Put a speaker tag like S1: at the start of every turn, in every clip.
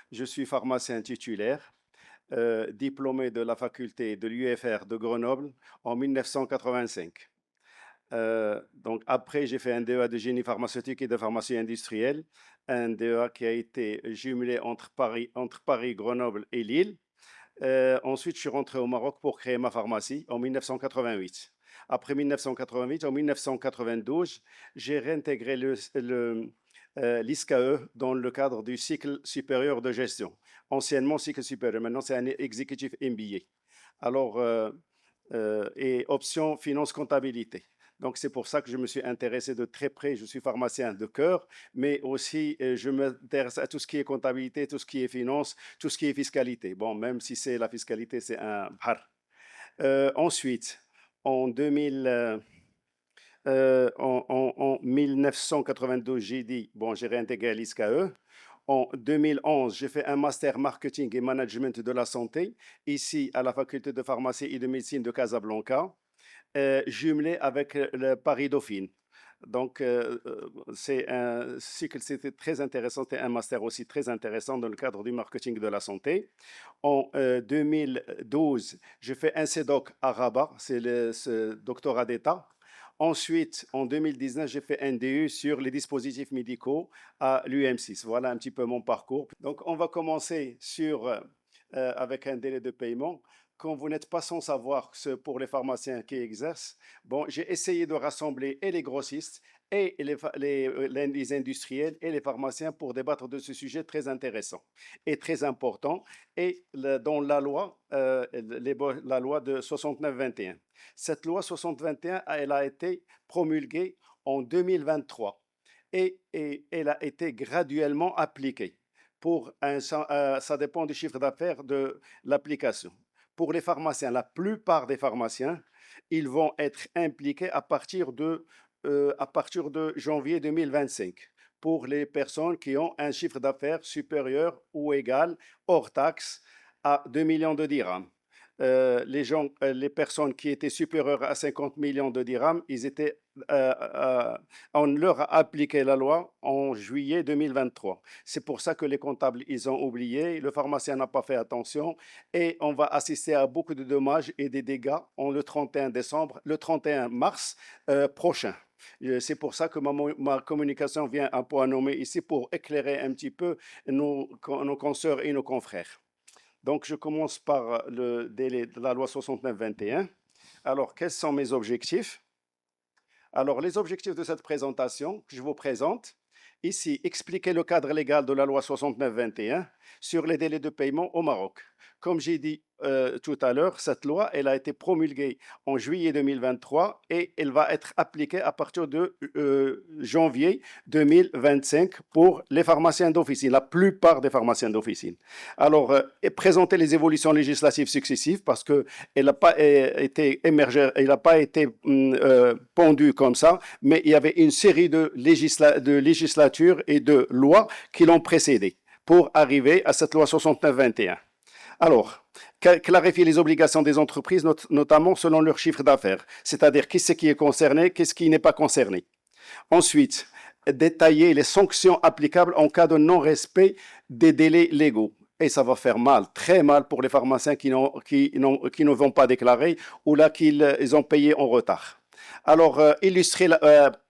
S1: Je suis pharmacien titulaire, diplômé de la faculté de l'UFR de Grenoble en 1985. Donc après, j'ai fait un DEA de génie pharmaceutique et de pharmacie industrielle, un DEA qui a été jumelé entre Paris, Grenoble et Lille. Ensuite, je suis rentré au Maroc pour créer ma pharmacie en 1988. Après 1988, en 1992, j'ai réintégré l'ISCAE dans le cadre du cycle supérieur de gestion. Anciennement cycle supérieur, maintenant c'est un exécutif MBA. Alors, et option finance comptabilité. Donc c'est pour ça que je me suis intéressé de très près. Je suis pharmacien de cœur, mais aussi je m'intéresse à tout ce qui est comptabilité, tout ce qui est finance, tout ce qui est fiscalité. Bon, même si c'est la fiscalité, c'est un bhar. Ensuite, en 1992, j'ai dit, bon, j'ai réintégré l'ISCAE. En 2011, j'ai fait un master marketing et management de la santé, ici à la faculté de pharmacie et de médecine de Casablanca, jumelé avec le Paris-Dauphine. Donc, c'est un cycle, c'était très intéressant, c'était un master aussi très intéressant dans le cadre du marketing de la santé. En 2012, j'ai fait un CEDOC à Rabat, c'est ce doctorat d'État. Ensuite, en 2019, j'ai fait un DU sur les dispositifs médicaux à l'UM6. Voilà un petit peu mon parcours. Donc, on va commencer avec un délai de paiement. Quand vous n'êtes pas sans savoir pour les pharmaciens qui exercent, bon, j'ai essayé de rassembler et les grossistes et les industriels et les pharmaciens pour débattre de ce sujet très intéressant et très important et dans la loi, la loi de 69-21. Cette loi 60-21, elle a été promulguée en 2023 et elle a été graduellement appliquée. Ça dépend du chiffre d'affaires de l'application. Pour les pharmaciens, la plupart des pharmaciens, ils vont être impliqués à partir de janvier 2025 pour les personnes qui ont un chiffre d'affaires supérieur ou égal, hors taxe, à 2 millions de dirhams. Les personnes qui étaient supérieures à 50 millions de dirhams, on leur a appliqué la loi en juillet 2023. C'est pour ça que les comptables, ils ont oublié, le pharmacien n'a pas fait attention et on va assister à beaucoup de dommages et des dégâts le 31 mars prochain. C'est pour ça que ma communication vient à point nommé ici pour éclairer un petit peu nos consoeurs et nos confrères. Donc, je commence par le délai de la loi 69-21. Alors, quels sont mes objectifs? Alors, les objectifs de cette présentation que je vous présente, ici, expliquer le cadre légal de la loi 69-21 sur les délais de paiement au Maroc. Comme j'ai dit tout à l'heure, cette loi, elle a été promulguée en juillet 2023 et elle va être appliquée à partir de janvier 2025 pour les pharmaciens d'officine, la plupart des pharmaciens d'officine. Alors, présenter les évolutions législatives successives parce qu'elle n'a pas été émergée, elle n'a pas été pendue comme ça, mais il y avait une série de législatures et de lois qui l'ont précédée pour arriver à cette loi 69-21. Alors, clarifier les obligations des entreprises, notamment selon leur chiffre d'affaires, c'est-à-dire qui c'est qui est concerné, qu'est-ce qui n'est pas concerné. Ensuite, détailler les sanctions applicables en cas de non-respect des délais légaux. Et ça va faire mal, très mal pour les pharmaciens qui ne vont pas déclarer ou là qu'ils ont payé en retard. Alors, illustrer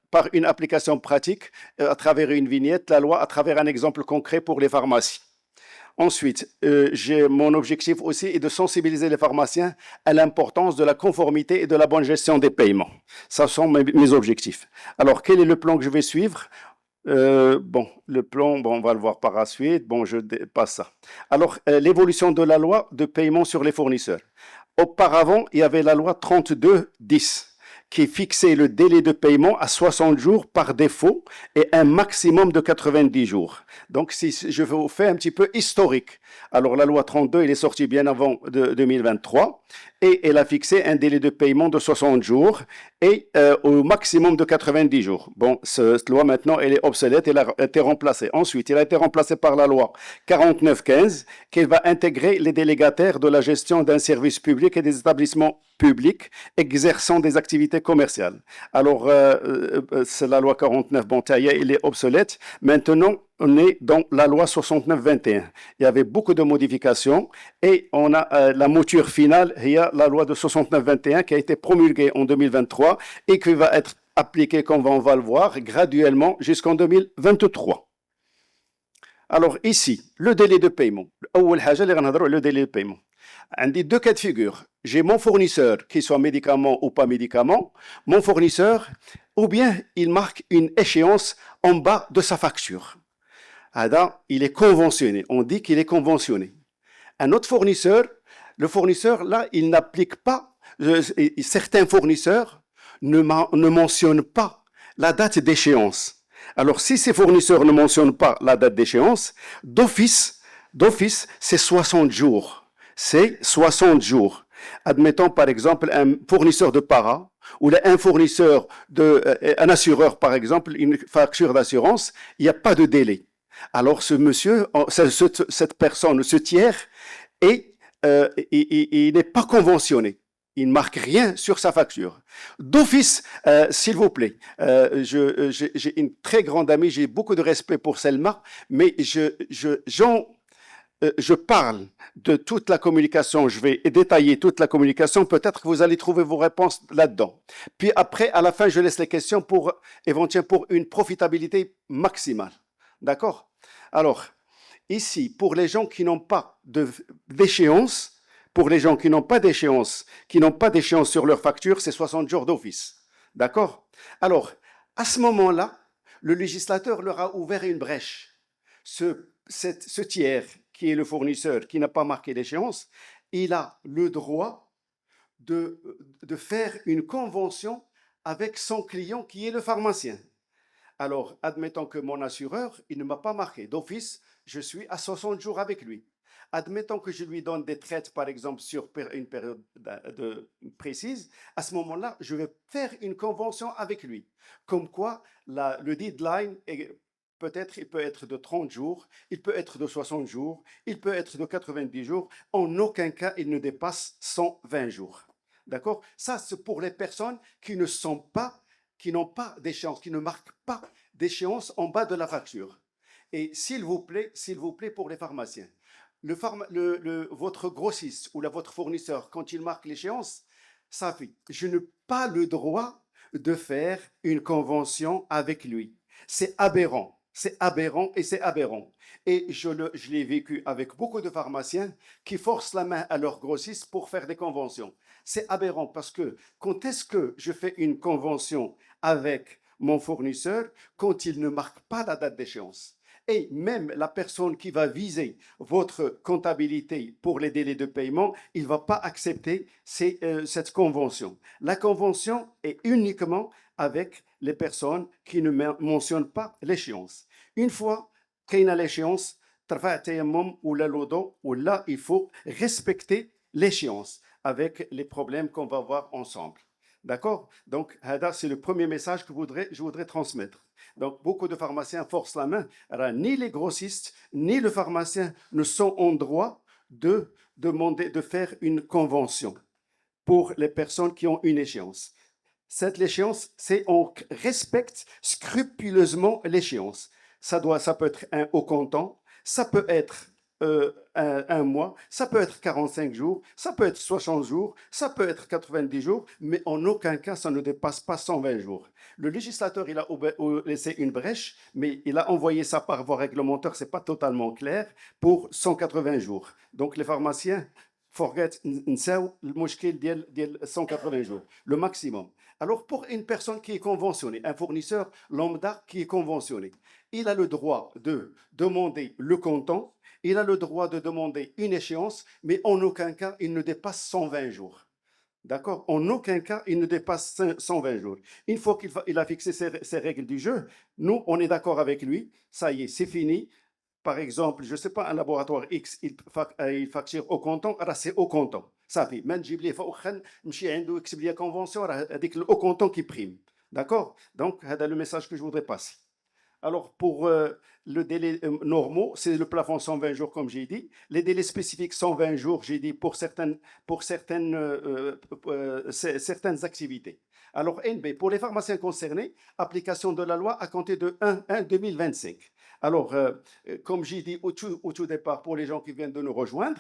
S1: par une application pratique à travers une vignette, la loi à travers un exemple concret pour les pharmacies. Ensuite, mon objectif aussi est de sensibiliser les pharmaciens à l'importance de la conformité et de la bonne gestion des paiements. Ce sont mes objectifs. Alors, quel est le plan que je vais suivre? Le plan, on va le voir par la suite. Bon, je passe ça. Alors, l'évolution de la loi de paiement sur les fournisseurs. Auparavant, il y avait la loi 32-10 qui fixait le délai de paiement à 60 jours par défaut et un maximum de 90 jours. Donc, si je vous fais un petit peu historique, Alors, la loi 32, elle est sortie bien avant 2023 et elle a fixé un délai de paiement de 60 jours et au maximum de 90 jours. Bon, cette loi maintenant, elle est obsolète, elle a été remplacée. Ensuite, elle a été remplacée par la loi 49-15 qui va intégrer les délégataires de la gestion d'un service public et des établissements publics exerçant des activités commerciales. Alors, c'est la loi 49, bon, elle est obsolète. Maintenant, on est dans la loi 69-21. Il y avait beaucoup de modifications et on a la mouture finale, il y a la loi de 69-21 qui a été promulguée en 2023 et qui va être appliquée, comme on va le voir, graduellement jusqu'en 2023. Alors ici, le délai de paiement. Le délai de paiement. On dit deux cas de figure. J'ai mon fournisseur, qu'il soit médicament ou pas médicament, mon fournisseur, ou bien il marque une échéance en bas de sa facture. Ada, il est conventionné. On dit qu'il est conventionné. Un autre fournisseur, le fournisseur, là, il n'applique pas, certains fournisseurs ne mentionnent pas la date d'échéance. Alors, si ces fournisseurs ne mentionnent pas la date d'échéance, d'office, c'est 60 jours. C'est 60 jours. Admettons, par exemple, un fournisseur de para ou un fournisseur, un assureur, par exemple, une facture d'assurance, il n'y a pas de délai. Alors, ce monsieur, cette personne, ce tiers, il n'est pas conventionné. Il ne marque rien sur sa facture. D'office, s'il vous plaît, j'ai une très grande amie, j'ai beaucoup de respect pour Selma, mais je parle de toute la communication, je vais détailler toute la communication, peut-être que vous allez trouver vos réponses là-dedans. Puis après, à la fin, je laisse les questions éventuellement pour une profitabilité maximale. D'accord? Alors, ici, pour les gens qui n'ont pas d'échéance, qui n'ont pas d'échéance sur leur facture, c'est 60 jours d'office. D'accord? Alors, à ce moment-là, le législateur leur a ouvert une brèche. Ce tiers, qui est le fournisseur, qui n'a pas marqué d'échéance, il a le droit de faire une convention avec son client, qui est le pharmacien. Alors, admettons que mon assureur, il ne m'a pas marqué. D'office, je suis à 60 jours avec lui. Admettons que je lui donne des traites, par exemple, sur une période précise. À ce moment-là, je vais faire une convention avec lui. Comme quoi, le deadline, peut-être, il peut être de 30 jours, il peut être de 60 jours, il peut être de 90 jours. En aucun cas, il ne dépasse 120 jours. D'accord? Ça, c'est pour les personnes qui n'ont pas d'échéance, qui ne marquent pas d'échéance en bas de la facture. Et s'il vous plaît, pour les pharmaciens, votre grossiste ou votre fournisseur, quand il marque l'échéance, ça fait, je n'ai pas le droit de faire une convention avec lui. C'est aberrant. C'est aberrant et c'est aberrant. Et je l'ai vécu avec beaucoup de pharmaciens qui forcent la main à leurs grossistes pour faire des conventions. C'est aberrant parce que quand est-ce que je fais une convention avec mon fournisseur quand il ne marque pas la date d'échéance? Et même la personne qui va viser votre comptabilité pour les délais de paiement, il ne va pas accepter cette convention. La convention est uniquement avec les personnes qui ne mentionnent pas l'échéance. Une fois qu'il y a l'échéance, ou là, il faut respecter l'échéance avec les problèmes qu'on va voir ensemble. D'accord? Donc, c'est le premier message que je voudrais transmettre. Donc, beaucoup de pharmaciens forcent la main. Alors, ni les grossistes, ni le pharmacien ne sont en droit de demander de faire une convention pour les personnes qui ont une échéance. Cette échéance, c'est on respecte scrupuleusement l'échéance. Ça peut être au comptant, ça peut être un mois, ça peut être 45 jours, ça peut être 60 jours, ça peut être 90 jours, mais en aucun cas, ça ne dépasse pas 120 jours. Le législateur, il a laissé une brèche, mais il a envoyé ça par voie réglementaire, ce n'est pas totalement clair, pour 180 jours. Donc, les pharmaciens, نساو المشكل ديال 180 jours, le maximum. Alors, pour une personne qui est conventionnée, un fournisseur lambda qui est conventionné, il a le droit de demander le comptant, il a le droit de demander une échéance, mais en aucun cas, il ne dépasse 120 jours. D'accord? En aucun cas, il ne dépasse 120 jours. Une fois qu'il a fixé ses règles du jeu, nous, on est d'accord avec lui, ça y est, c'est fini. par exemple, je ne sais pas, un laboratoire X, il facture au comptant, c'est au comptant. Ça fait, même si je suis une convention, c'est au comptant qui prime. D'accord? Donc, c'est le message que je voudrais passer. Alors, pour le délai normaux, c'est le plafond 120 jours, comme j'ai dit. Les délais spécifiques, 120 jours, j'ai dit, certaines activités. Alors, NB, pour les pharmaciens concernés, application de la loi à compter de 1-1-2025. Alors, comme j'ai dit au tout départ, pour les gens qui viennent de nous rejoindre,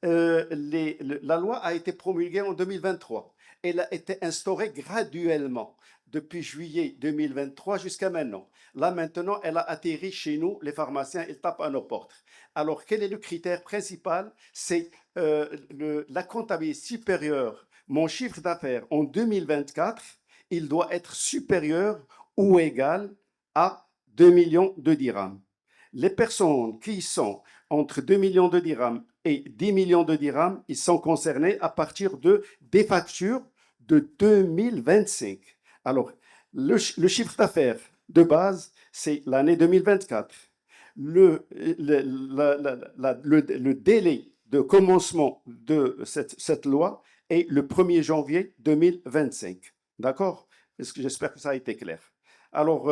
S1: la loi a été promulguée en 2023. Elle a été instaurée graduellement depuis juillet 2023 jusqu'à maintenant. Là, maintenant, elle a atterri chez nous, les pharmaciens, ils tapent à nos portes. Alors, quel est le critère principal? C'est la comptabilité supérieure. Mon chiffre d'affaires en 2024, il doit être supérieur ou égal à 2 millions de dirhams. Les personnes qui sont entre 2 millions de dirhams et 10 millions de dirhams, ils sont concernés à partir des factures de 2025. Alors, le chiffre d'affaires de base, c'est l'année 2024. Le délai de commencement de cette loi est le 1er janvier 2025. D'accord? J'espère que ça a été clair. Alors,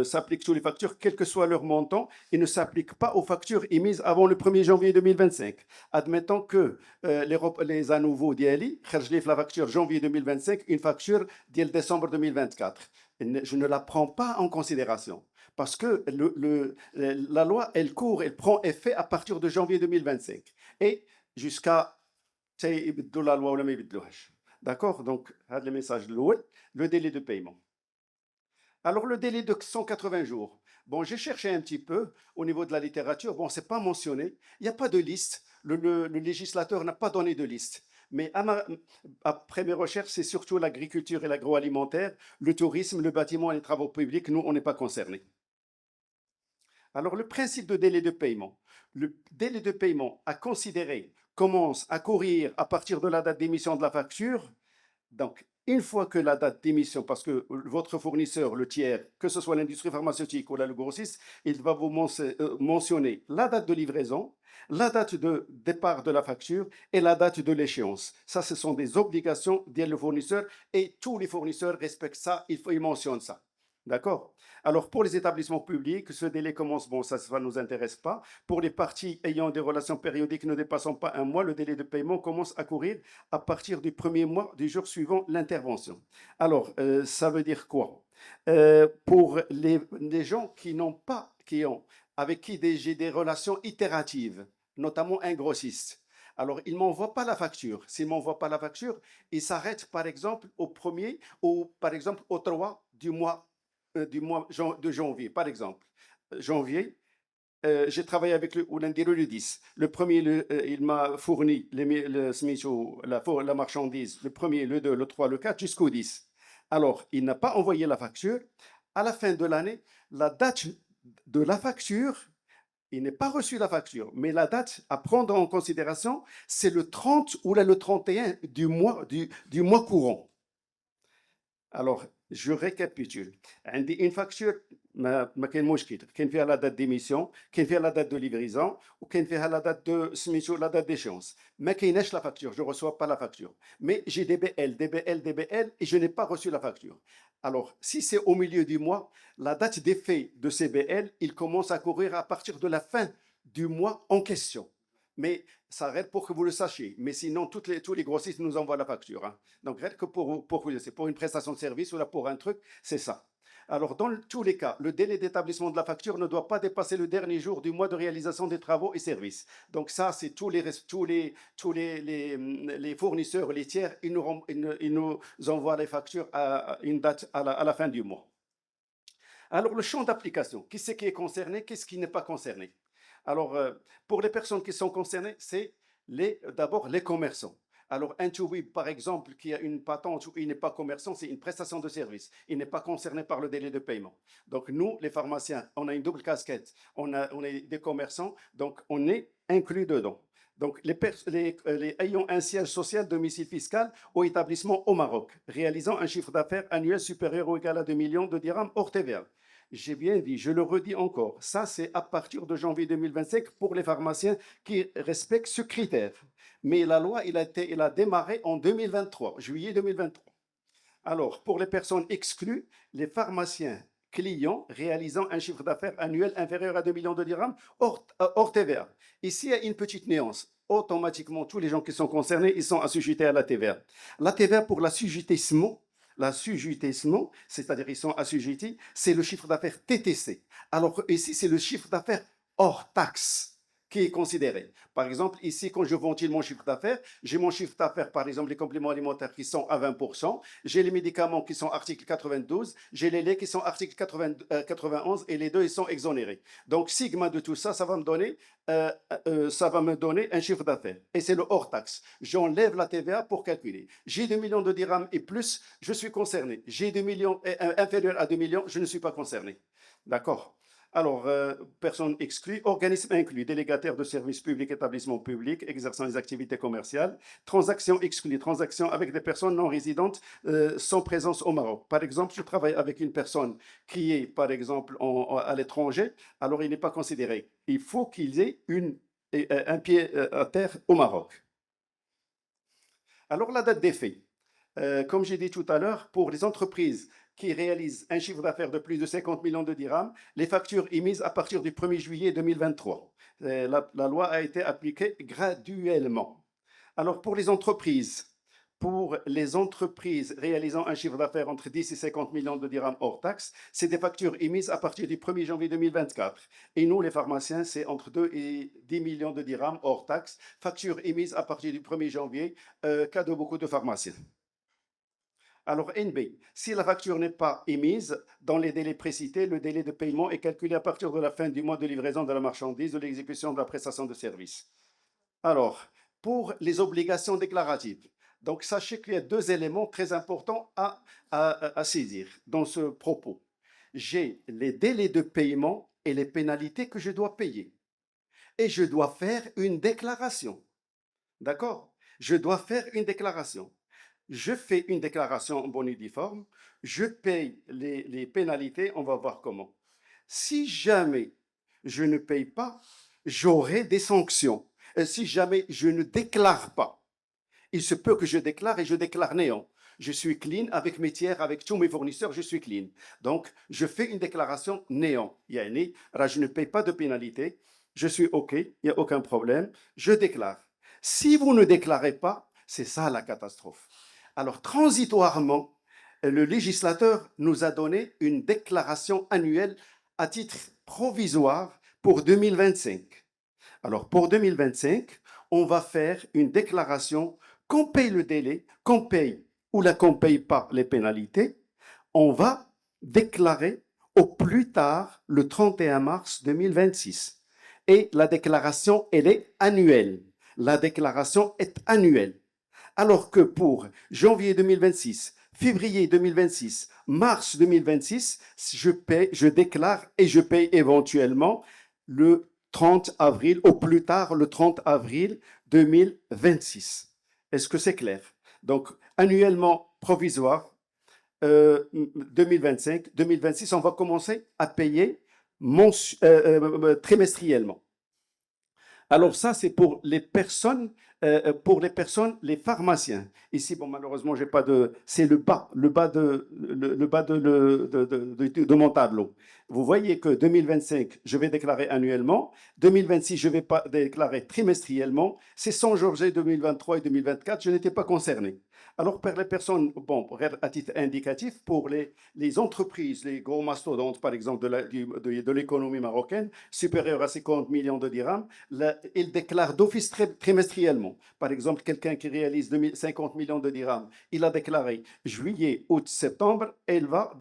S1: s'applique sur les factures, quel que soit leur montant, et ne s'applique pas aux factures émises avant le 1er janvier 2025. Admettons que les à nouveau d'Yali, la facture janvier 2025, une facture d'Yel décembre 2024. Je ne la prends pas en considération parce que la loi, elle court, elle prend effet à partir de janvier 2025 et jusqu'à la loi. D'accord? Donc, le message, le délai de paiement. Alors, le délai de 180 jours. Bon, j'ai cherché un petit peu au niveau de la littérature. Bon, ce n'est pas mentionné. Il n'y a pas de liste. Le législateur n'a pas donné de liste. Mais après mes recherches, c'est surtout l'agriculture et l'agroalimentaire, le tourisme, le bâtiment et les travaux publics. Nous, on n'est pas concernés. Alors, le principe de délai de paiement. Le délai de paiement à considérer commence à courir à partir de la date d'émission de la facture. Donc, une fois que la date d'émission, parce que votre fournisseur, le tiers, que ce soit l'industrie pharmaceutique ou le grossiste, il va vous mentionner la date de livraison, la date de départ de la facture et la date de l'échéance. Ça, ce sont des obligations du fournisseur et tous les fournisseurs respectent ça, ils mentionnent ça. D'accord? Alors, pour les établissements publics, ce délai commence, bon, ça ne nous intéresse pas. Pour les parties ayant des relations périodiques ne dépassant pas un mois, le délai de paiement commence à courir à partir du premier mois du jour suivant l'intervention. Alors, ça veut dire quoi? Pour les gens qui n'ont pas, avec qui j'ai des relations itératives, notamment un grossiste. Alors, il ne m'envoie pas la facture. S'il ne m'envoie pas la facture, il s'arrête par exemple au 1er ou par exemple au 3 du mois de janvier, par exemple. Janvier, j'ai travaillé avec le le 10. Le premier, il m'a fourni la marchandise, le premier, le 2, le 3, le 4, jusqu'au 10. Alors, il n'a pas envoyé la facture. À la fin de l'année, la date de la facture, il n'est pas reçu la facture, mais la date à prendre en considération, c'est le 30 ou le 31 du mois courant. Alors, je récapitule. Une facture, ما كاين مشكل كاين فيها la date d'émission كاين فيها la date de livraison وكاين فيها la date de سميتو la date d'échéance. ما كايناش la facture, je ne reçois pas la facture. Mais j'ai DBL et je n'ai pas reçu la facture. Alors, si c'est au milieu du mois, la date d'effet de ces BL, il commence à courir à partir de la fin du mois en question. Mais ça arrête pour que vous le sachiez. Mais sinon, tous les grossistes nous envoient la facture. Hein. Donc, rien que pour vous, c'est pour une prestation de service ou là pour un truc, c'est ça. Alors, dans tous les cas, le délai d'établissement de la facture ne doit pas dépasser le dernier jour du mois de réalisation des travaux et services. Donc, ça, c'est tous les fournisseurs, les tiers, ils nous envoient les factures à une date à la fin du mois. Alors, le champ d'application, qui c'est qui est concerné, qu'est-ce qui n'est pas concerné? Alors, pour les personnes qui sont concernées, c'est d'abord les commerçants. Alors, un Touwib, par exemple, qui a une patente où il n'est pas commerçant, c'est une prestation de service. Il n'est pas concerné par le délai de paiement. Donc, nous, les pharmaciens, on a une double casquette. On est des commerçants, donc on est inclus dedans. Donc, les ayant un siège social, domicile fiscal ou établissement au Maroc, réalisant un chiffre d'affaires annuel supérieur ou égal à 2 millions de dirhams hors TVA. J'ai bien dit, je le redis encore, ça c'est à partir de janvier 2025 pour les pharmaciens qui respectent ce critère. Mais la loi, il a démarré en 2023, juillet 2023. Alors, pour les personnes exclues, les pharmaciens clients réalisant un chiffre d'affaires annuel inférieur à 2 millions de dirhams hors TVA. Ici, il y a une petite nuance. Automatiquement, tous les gens qui sont concernés, ils sont assujettis à la TVA. La TVA pour l'assujettissement, c'est-à-dire ils sont assujettis, c'est le chiffre d'affaires TTC. Alors ici, c'est le chiffre d'affaires hors taxe qui est considéré. Par exemple, ici, quand je ventile mon chiffre d'affaires, j'ai mon chiffre d'affaires, par exemple, les compléments alimentaires qui sont à 20%, j'ai les médicaments qui sont article 92, j'ai les laits qui sont article 91 et les deux, ils sont exonérés. Donc, sigma de tout ça, ça va me donner un chiffre d'affaires. Et c'est le hors taxe. J'enlève la TVA pour calculer. J'ai 2 millions de dirhams et plus, je suis concerné. J'ai 2 millions inférieur à 2 millions, je ne suis pas concerné. D'accord? Alors, personnes exclues, organismes inclus, délégataires de services publics, établissements publics, exerçant des activités commerciales, transactions exclues, transactions avec des personnes non résidentes sans présence au Maroc. Par exemple, je travaille avec une personne qui est, par exemple, à l'étranger, alors il n'est pas considéré. Il faut qu'il ait un pied à terre au Maroc. Alors, la date d'effet. Comme j'ai dit tout à l'heure, pour les entreprises qui réalisent un chiffre d'affaires de plus de 50 millions de dirhams, les factures émises à partir du 1er juillet 2023. La loi a été appliquée graduellement. Alors pour les entreprises réalisant un chiffre d'affaires entre 10 et 50 millions de dirhams hors taxes, c'est des factures émises à partir du 1er janvier 2024. Et nous, les pharmaciens, c'est entre 2 et 10 millions de dirhams hors taxes, factures émises à partir du 1er janvier, cas de beaucoup de pharmaciens. Alors, NB, si la facture n'est pas émise dans les délais précités, le délai de paiement est calculé à partir de la fin du mois de livraison de la marchandise, de l'exécution de la prestation de service. Alors, pour les obligations déclaratives, donc sachez qu'il y a deux éléments très importants à saisir dans ce propos. J'ai les délais de paiement et les pénalités que je dois payer. Et je dois faire une déclaration. D'accord? Je dois faire une déclaration. Je fais une déclaration en bonne et due forme, je paye les pénalités, on va voir comment. Si jamais je ne paye pas, j'aurai des sanctions. Et si jamais je ne déclare pas, il se peut que je déclare et je déclare néant. Je suis clean avec mes tiers, avec tous mes fournisseurs, je suis clean. Donc, je fais une déclaration néant. Yani, je ne paye pas de pénalité, je suis OK, il n'y a aucun problème, je déclare. Si vous ne déclarez pas, c'est ça la catastrophe. Alors, transitoirement, le législateur nous a donné une déclaration annuelle à titre provisoire pour 2025. Alors, pour 2025, on va faire une déclaration qu'on paye le délai, qu'on paye ou qu'on ne paye pas les pénalités. On va déclarer au plus tard le 31 mars 2026. Et la déclaration, elle est annuelle. La déclaration est annuelle. Alors que pour janvier 2026, février 2026, mars 2026, je déclare et je paye éventuellement le 30 avril, au plus tard le 30 avril 2026. Est-ce que c'est clair? Donc, annuellement provisoire, 2025, 2026, on va commencer à payer trimestriellement. Alors ça, c'est pour les personnes, les pharmaciens. Ici, bon, malheureusement, j'ai pas de, c'est le bas de mon tableau. Vous voyez que 2025, je vais déclarer annuellement. 2026, je vais pas déclarer trimestriellement. C'est sans janvier 2023 et 2024, je n'étais pas concerné. Alors, pour les personnes, bon, à titre indicatif, pour les entreprises, les gros mastodontes, par exemple, de l'économie marocaine, supérieure à 50 millions de dirhams, ils déclarent d'office trimestriellement. Par exemple, quelqu'un qui réalise 50 millions de dirhams, il a déclaré juillet, août, septembre, et il va,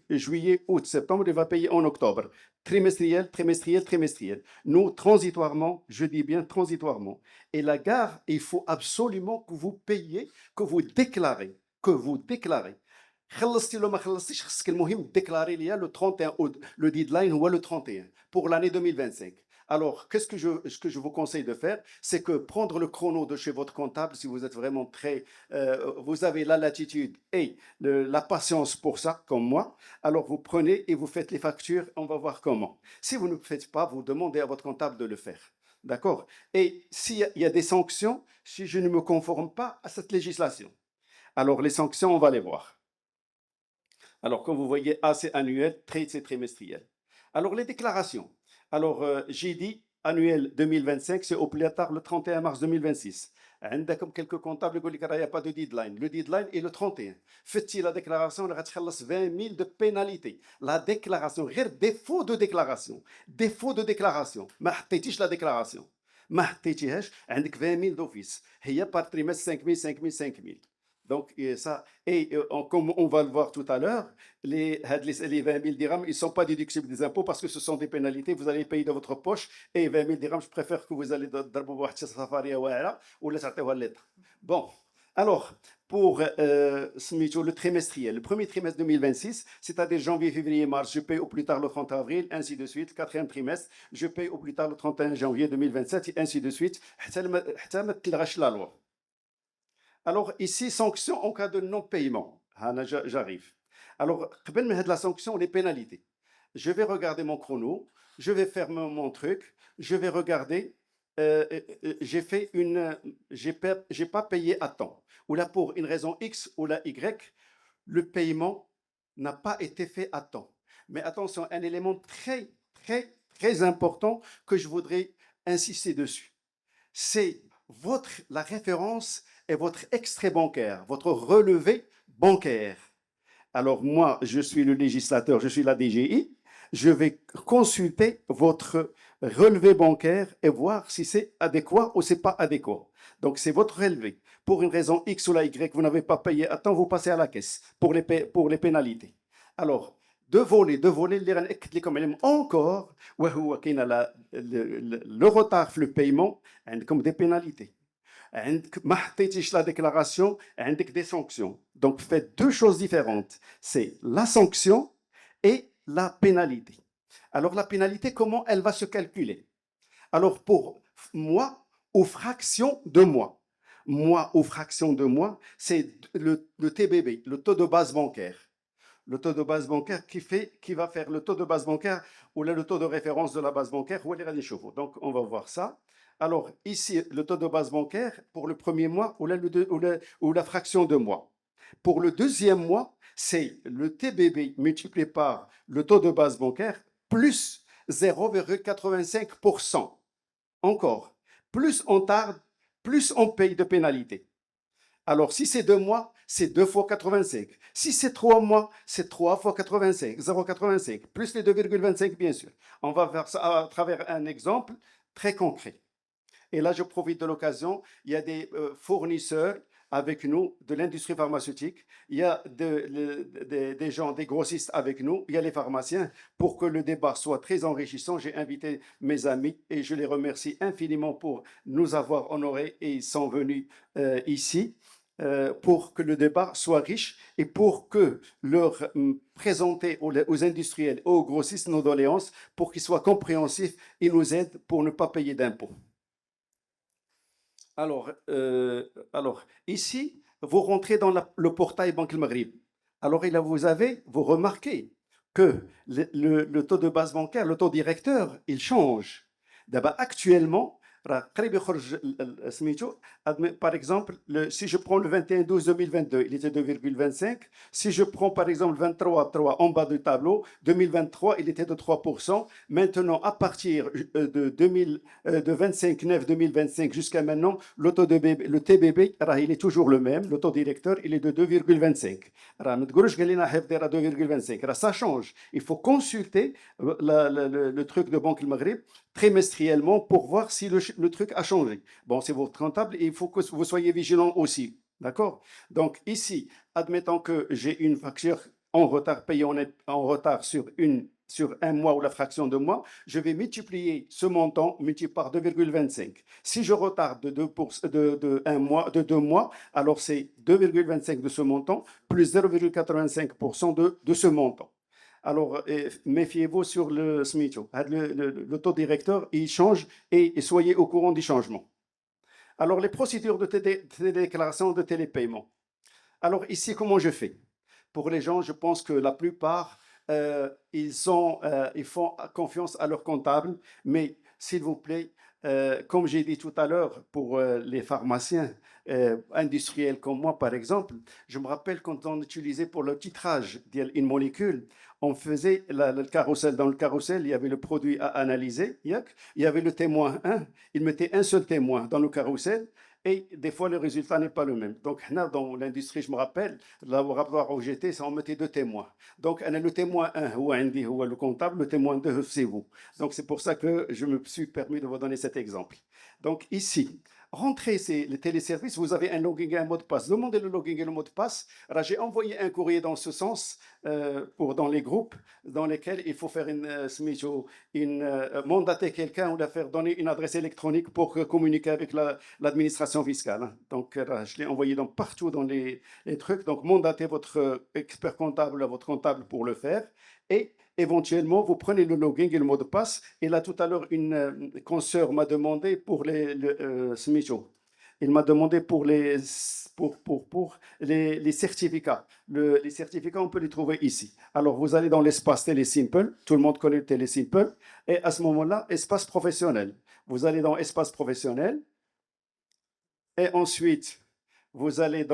S1: juillet, août, septembre, il va payer en octobre. Trimestriel, trimestriel, trimestriel. Nous, transitoirement, je dis bien transitoirement. Et la gare, il faut absolument que vous payiez, que vous déclarez, que vous déclarez. خلصتي ولا ما خلصتيش خصك المهم déclarer le 31 août. Le deadline هو le 31 pour l'année 2025. Alors, ce que je vous conseille de faire, c'est que prendre le chrono de chez votre comptable, si vous êtes vraiment vous avez la latitude et la patience pour ça, comme moi, alors vous prenez et vous faites les factures, on va voir comment. Si vous ne le faites pas, vous demandez à votre comptable de le faire. D'accord? Et s'il y a des sanctions, si je ne me conforme pas à cette législation, alors les sanctions, on va les voir. Alors, comme vous voyez, A, c'est annuel, c'est trimestriel. Alors, les déclarations. Alors, j'ai dit annuel 2025, c'est au plus tard le 31 mars 2026. Comme quelques comptables, il n'y a pas de deadline. Le deadline est le 31. Faites-il la déclaration, il y 20 000 de pénalité. La déclaration, défaut de déclaration. Défaut de déclaration. ما حطيتيش la déclaration. ما حطيتيهاش عندك 20 000 d'office. هي par trimestre 5 000, 5 000, 5 000. Donc, comme on va le voir tout à l'heure, les 20 000 dirhams, ils ne sont pas déductibles des impôts parce que ce sont des pénalités. Vous allez payer de votre poche et 20 000 dirhams, je préfère que vous allez Bon, alors, pour le trimestriel, le premier trimestre 2026, c'est-à-dire janvier, février, mars, je paye au plus tard le 30 avril, ainsi de suite. Quatrième trimestre, je paye au plus tard le 31 janvier 2027, et ainsi de suite. La loi. Alors ici, sanction en cas de non-paiement. J'arrive. Alors, la sanction, les pénalités. Je vais regarder mon chrono, je vais faire mon truc, je vais regarder, j'ai pas payé à temps. Ou là, pour une raison X ou la Y, le paiement n'a pas été fait à temps. Mais attention, un élément très, très, très important que je voudrais insister dessus. C'est la référence est votre extrait bancaire, votre relevé bancaire. Alors moi, je suis le législateur, je suis la DGI, je vais consulter votre relevé bancaire et voir si c'est adéquat ou c'est pas adéquat. Donc c'est votre relevé. Pour une raison X ou la Y, vous n'avez pas payé à temps, vous passez à la caisse pour les pénalités. Alors, deux volets, encore, le retard, le paiement, comme des pénalités. ما حطيتيش la déclaration, عندك des sanctions. Donc faites deux choses différentes. C'est la sanction et la pénalité. Alors la pénalité, comment elle va se calculer? Alors pour mois ou fraction de mois. Mois ou fraction de mois, c'est le TBB, le taux de base bancaire. Le taux de base bancaire qui va faire le taux de base bancaire ou là, le taux de référence de la base bancaire ou les chevaux. Donc on va voir ça. Alors ici, le taux de base bancaire pour le premier mois ou la fraction de mois. Pour le deuxième mois, c'est le TBB multiplié par le taux de base bancaire plus 0,85%. Encore, plus on tarde, plus on paye de pénalité. Alors, si c'est 2 mois, c'est 2 fois 85. Si c'est 3 mois, c'est 3 fois 85, 0,85, plus les 2,25, bien sûr. On va faire ça à travers un exemple très concret. Et là, je profite de l'occasion, il y a des fournisseurs avec nous de l'industrie pharmaceutique, il y a des gens, des grossistes avec nous, il y a les pharmaciens. Pour que le débat soit très enrichissant, j'ai invité mes amis et je les remercie infiniment pour nous avoir honorés et ils sont venus ici pour que le débat soit riche et pour que leur présenter aux industriels, aux grossistes nos doléances pour qu'ils soient compréhensifs et nous aident pour ne pas payer d'impôts. Alors, ici, vous rentrez dans le portail Banque Maghrib. Alors, là, vous remarquez que le taux de base bancaire, le taux directeur, il change. D'abord, actuellement, par exemple, si je prends le 21-12-2022, il était 2,25. Si je prends par exemple 23-3 en bas du tableau, 2023, il était de 3%. Maintenant, à partir de 25-9-2025 jusqu'à maintenant, le TBB, il est toujours le même. Le taux directeur, il est de 2,25. Ça change. Il faut consulter le truc de Banque Maghrib trimestriellement pour voir si le truc a changé. Bon, c'est votre comptable et il faut que vous soyez vigilant aussi. D'accord? Donc ici, admettons que j'ai une facture en retard, payée en retard sur un mois ou la fraction de mois, je vais multiplier ce montant par 2,25. Si je retarde de 2 mois, alors c'est 2,25 de ce montant plus 0,85% de ce montant. Alors, méfiez-vous sur le SMICO. Le taux directeur, il change et soyez au courant du changement. Alors, les procédures de télédéclaration de télépaiement. Alors, ici, comment je fais? Pour les gens, je pense que la plupart, ils font confiance à leur comptable, mais s'il vous plaît, comme j'ai dit tout à l'heure, pour les pharmaciens industriels comme moi, par exemple, je me rappelle quand on utilisait pour le titrage d'une molécule, on faisait le carrousel. Dans le carrousel, il y avait le produit à analyser, il y avait le témoin 1, il mettait un seul témoin dans le carrousel, et des fois, le résultat n'est pas le même. Donc, là, dans l'industrie, je me rappelle, le laboratoire où j'étais, ça en mettait deux témoins. Donc, le témoin 1, ou Andy, ou le comptable, le témoin 2, c'est vous. Donc, c'est pour ça que je me suis permis de vous donner cet exemple. Donc, ici, rentrez les téléservices, vous avez un login et un mot de passe. Demandez le login et le mot de passe. Alors, j'ai envoyé un courrier dans ce sens dans les groupes dans lesquels il faut faire mandater quelqu'un ou faire donner une adresse électronique pour communiquer avec l'administration fiscale. Donc, je l'ai envoyé partout dans les trucs. Donc, mandatez votre expert comptable, votre comptable pour le faire. Et éventuellement, vous prenez le login et le mot de passe. Et là, tout à l'heure, une consoeur m'a demandé pour il m'a demandé pour les certificats. Les certificats, on peut les trouver ici. Alors, vous allez dans l'espace Télésimple. Tout le monde connaît Télésimple. Et à ce moment-là, espace professionnel. Vous allez dans espace professionnel. Et ensuite, vous allez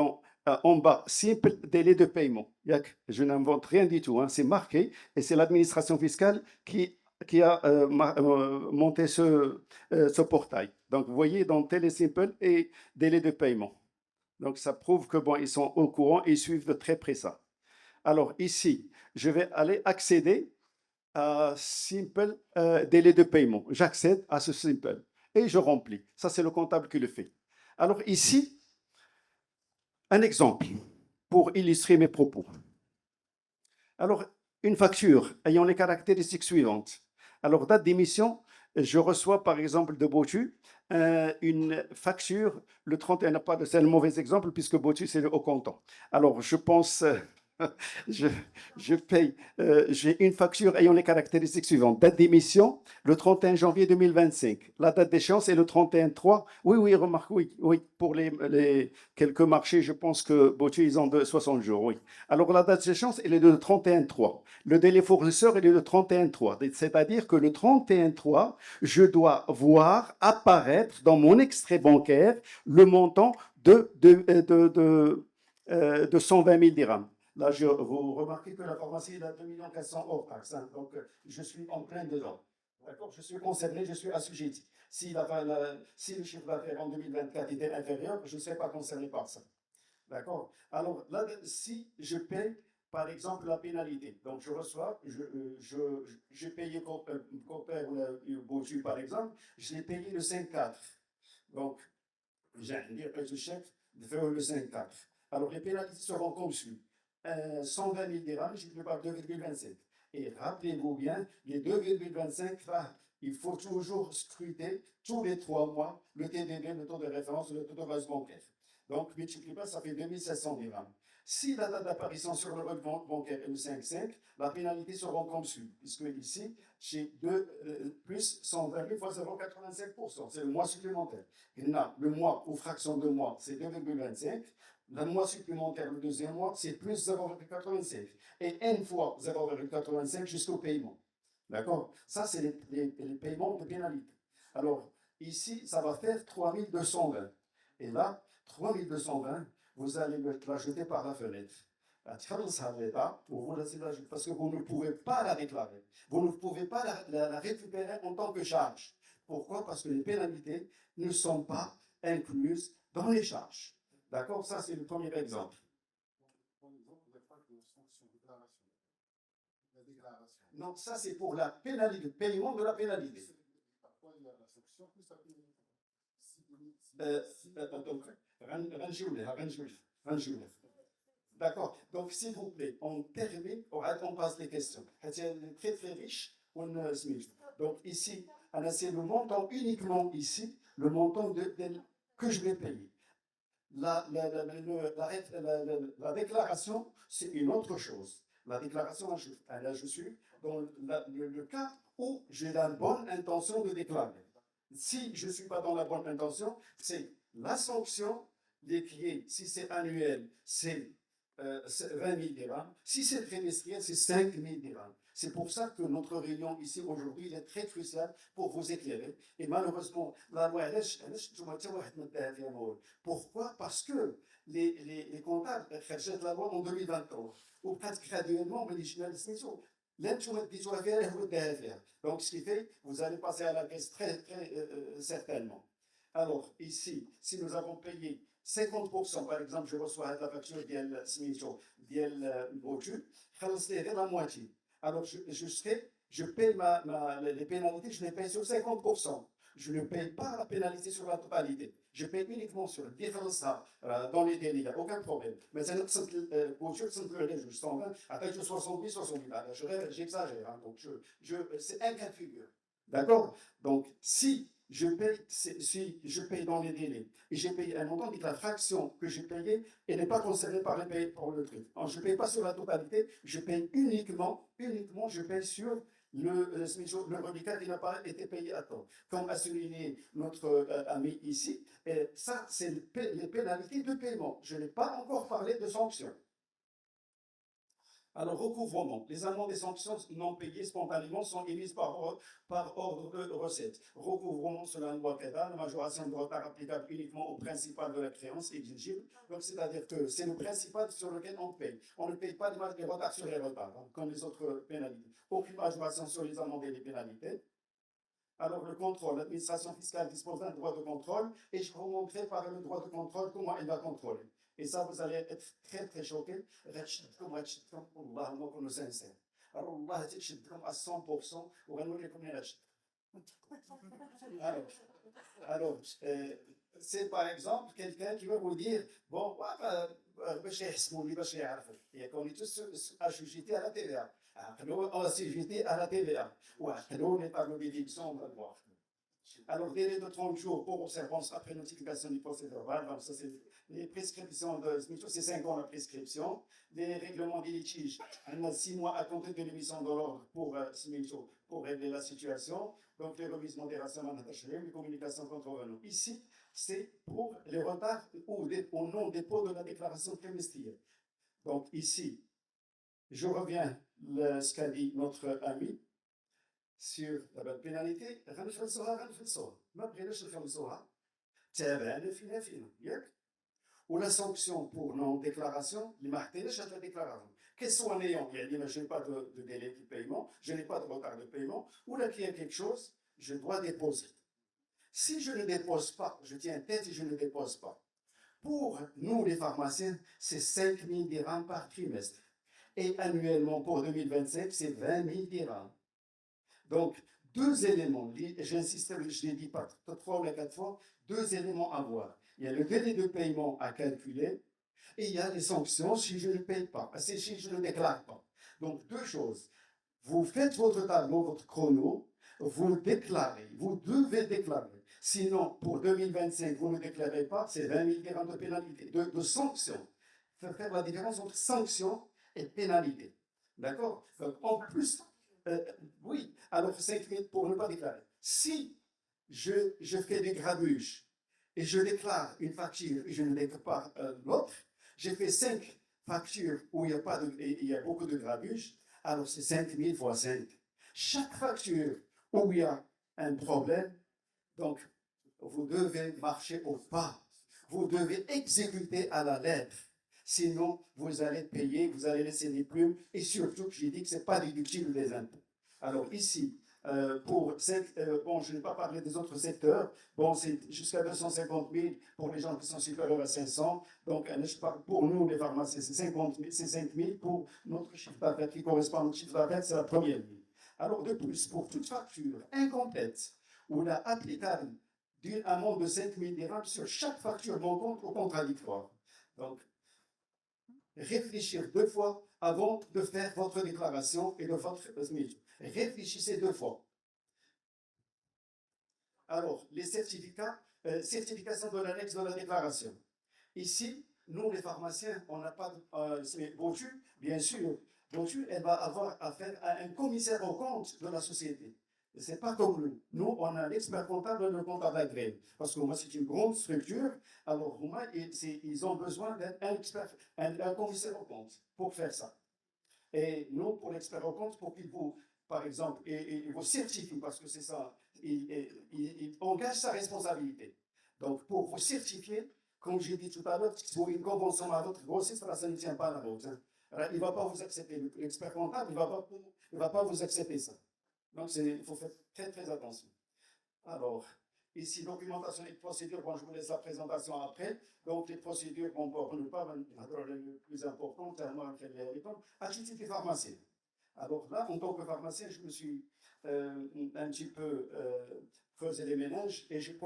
S1: en bas, simple délai de paiement. Je n'invente rien du tout, hein, c'est marqué. Et c'est l'administration fiscale qui a monté ce portail. Donc, vous voyez dans Télésimple et délai de paiement. Donc, ça prouve que bon, ils sont au courant et ils suivent de très près ça. Alors, ici, je vais aller accéder à Simple délai de paiement. J'accède à ce Simple et je remplis. Ça, c'est le comptable qui le fait. Alors, ici, un exemple pour illustrer mes propos. Alors, une facture ayant les caractéristiques suivantes. Alors, date d'émission, je reçois par exemple de Botu une facture le 31, pas de c'est un mauvais exemple puisque Botu c'est le haut comptant. Alors, je pense je paye, j'ai une facture ayant les caractéristiques suivantes. Date d'émission, le 31 janvier 2025. La date d'échéance est le 31-3. Oui, remarque, oui. Pour les quelques marchés, je pense que Botu, ils ont de 60 jours, oui. Alors, la date d'échéance, elle est de 31-3. Le délai fournisseur, il est de 31-3. C'est-à-dire que le 31-3, je dois voir apparaître dans mon extrait bancaire le montant de 120 000 dirhams. Là, vous remarquez que la pharmacie est à 2 400 000 hors taxe. Hein, donc, je suis en plein dedans. D'accord. Je suis concerné, je suis assujetti. Si le chiffre d'affaires en 2024 était inférieur, je ne serais pas concerné par ça. D'accord. Alors, là, si je paie, par exemple, la pénalité, donc je reçois, j'ai payé Compère Botu, par exemple, je l'ai payé le 5-4. Donc, j'ai un chèque de faire le 5-4. Alors, les pénalités seront comme suit. 120 000 dirhams, je ne par 2,27. Et rappelez-vous bien, les 2,25, il faut toujours scruter tous les 3 mois le TDB, le taux de référence, le taux de base bancaire. Donc, multiplie pas, ça fait 2700 dirhams. Si la date d'apparition sur le relevé bancaire est le 5,5, la pénalité sera comme suit, puisque ici, j'ai 2 plus 120 000 fois 0,85%, c'est le mois supplémentaire. Et là, le mois ou fraction de mois, c'est 2,25. Le mois supplémentaire, le deuxième mois, c'est plus 0,85. Et N fois 0,85 jusqu'au paiement. D'accord. Ça, c'est les paiements de pénalité. Alors, ici, ça va faire 3220. Et là, 3220, vous allez l'ajouter par la fenêtre. Parce que vous ne pouvez pas la déclarer. Vous ne pouvez pas la récupérer en tant que charge. Pourquoi? Parce que les pénalités ne sont pas incluses dans les charges. D'accord? Ça, c'est le premier exemple. Non, ça, c'est pour la pénalité, le paiement de la pénalité. D'accord. Donc, s'il vous plaît, on termine, on passe les questions. C'est très, très riche. Donc, ici, c'est le montant uniquement ici, le montant que je vais payer. La déclaration, c'est une autre chose. La déclaration, là, je suis dans le cas où j'ai la bonne intention de déclarer. Si je ne suis pas dans la bonne intention, c'est la sanction des pieds. Si c'est annuel, c'est 20 000 dirhams. Si c'est trimestriel, c'est 5 000 dirhams. C'est pour ça que notre réunion ici aujourd'hui est très cruciale pour vous éclairer. Et malheureusement, la loi, pourquoi? Parce que les comptables, la loi en 2023, ou presque graduellement, mais donc, ce qui fait, vous allez passer à la caisse très, très certainement. Alors, ici, si nous avons payé 50%, par exemple, je reçois la facture d'El Smicho, d'El Botu, la moitié. Alors, je paye les pénalités, je les paye sur 50%. Je ne paye pas la pénalité sur la totalité. Je paye uniquement sur le différence dans les délais, il n'y a aucun problème. Mais c'est notre voiture, c'est le 120, après je 70, 70. J'exagère, hein, donc c'est un cas de figure. D'accord? Donc, si je paye dans les délais et j'ai payé un montant, dit que la fraction que j'ai payée, elle n'est pas concernée par les payés pour le truc. Alors, je ne paye pas sur la totalité, je paye uniquement, je paye sur le reliquat qui n'a pas été payé à temps. Comme a souligné notre ami ici, et ça, c'est les pénalités de paiement. Je n'ai pas encore parlé de sanctions. Alors, recouvrement. Les amendes et sanctions non payées spontanément sont émises par ordre de recette. Recouvrement selon la loi CADA, la majoration de retard applicable uniquement au principal de la créance exigible. Donc, c'est-à-dire que c'est le principal sur lequel on paye. On ne paye pas les retards sur les retards, hein, comme les autres pénalités. Aucune majoration sur les amendes et les pénalités. Alors, le contrôle, l'administration fiscale dispose d'un droit de contrôle et je vais vous montrer par le droit de contrôle comment elle va contrôler. Et ça, vous allez être très, très choqués. Allah nous sincère. Alors, Allah à 100% alors, c'est par exemple quelqu'un qui va vous dire bon, on est tous assujettis à la TVA. On est assujettis à la TVA. On est par l'obédiction, on va voir. Alors, délai de 30 jours pour observance après notification du procès verbal. Donc, ça, c'est les prescriptions de SMICO, c'est 5 ans la prescription. Les règlements des litiges, on a 6 mois à compter de l'émission de l'ordre pour SMICO pour régler la situation. Donc, les remises modération, les communications contrevenues. Ici, c'est pour les retards ou au non-dépôt de la déclaration trimestrielle. Donc, ici, je reviens à ce qu'a dit notre ami sur la pénalité. Ou la sanction pour non-déclaration, les marténages à la déclaration. Qu'elles soient néant, je n'ai pas de délai de paiement, je n'ai pas de retard de paiement, ou là qu'il y a quelque chose, je dois déposer. Si je ne dépose pas, je tiens tête et je ne dépose pas. Pour nous, les pharmaciens, c'est 5 000 dirhams par trimestre. Et annuellement, pour 2025, c'est 20 000 dirhams. Donc, deux éléments, j'insiste, je ne l'ai dit pas 3 ou 4 fois, 2 éléments à voir. Il y a le délai de paiement à calculer et il y a les sanctions si je ne paye pas, si je ne déclare pas. Donc, 2 choses. Vous faites votre tableau, votre chrono, vous déclarez, vous devez déclarer. Sinon, pour 2025, vous ne déclarez pas, c'est 20 000 dirhams de pénalité, de sanctions. Il faut faire la différence entre sanction et pénalité. D'accord? Donc, en plus, oui, alors 5 000 pour ne pas déclarer. Si je fais des grabuges et je déclare une facture et je ne déclare pas l'autre, j'ai fait 5 factures où il y a beaucoup de grabuges, alors c'est 5 000 fois 5. Chaque facture où il y a un problème, donc vous devez marcher au pas. Vous devez exécuter à la lettre. Sinon, vous allez payer, vous allez laisser des plumes, et surtout, j'ai dit que ce n'est pas déductible des impôts. Alors ici, bon, je n'ai pas parlé des autres secteurs, bon, c'est jusqu'à 250 000 pour les gens qui sont supérieurs à 500, donc pour nous, les pharmaciens, c'est 5 000 pour notre chiffre d'affaires qui correspond à notre chiffre d'affaires, c'est la première ligne. Alors de plus, pour toute facture incomplète ou la applicable d'une amende de 5 000 dirhams sur chaque facture manquante au contradictoire. Donc, réfléchir 2 fois avant de faire votre déclaration et de votre SMIC. Réfléchissez 2 fois. Alors, les certificats, certification de l'annexe de la déclaration. Ici, nous, les pharmaciens, on n'a pas de bien sûr, Donc, elle va avoir affaire à un commissaire aux comptes de la société. Ce n'est pas comme nous. Nous, on a l'expert comptable et le comptable agréé. Parce que moi, c'est une grande structure. Alors, moi, ils ont besoin d'être un expert, un commissaire aux comptes pour faire ça. Et nous, pour l'expert aux comptes, pour qu'il vous, par exemple, il vous certifie, parce que c'est ça, il engage sa responsabilité. Donc, pour vous certifier, comme j'ai dit tout à l'heure, pour une convention à votre grossesse, ça ne tient pas la route. Hein. Alors, il ne va pas vous accepter. L'expert comptable, il ne va pas vous accepter ça. Donc, il faut faire très, très attention. Alors, ici, documentation et procédures, bon, je vous laisse la présentation après. Donc, les procédures, on ne peut pas, le plus important, attitude des pharmaciens. Alors là, en tant que pharmacien, je me suis un petit peu creusé les méninges et j'ai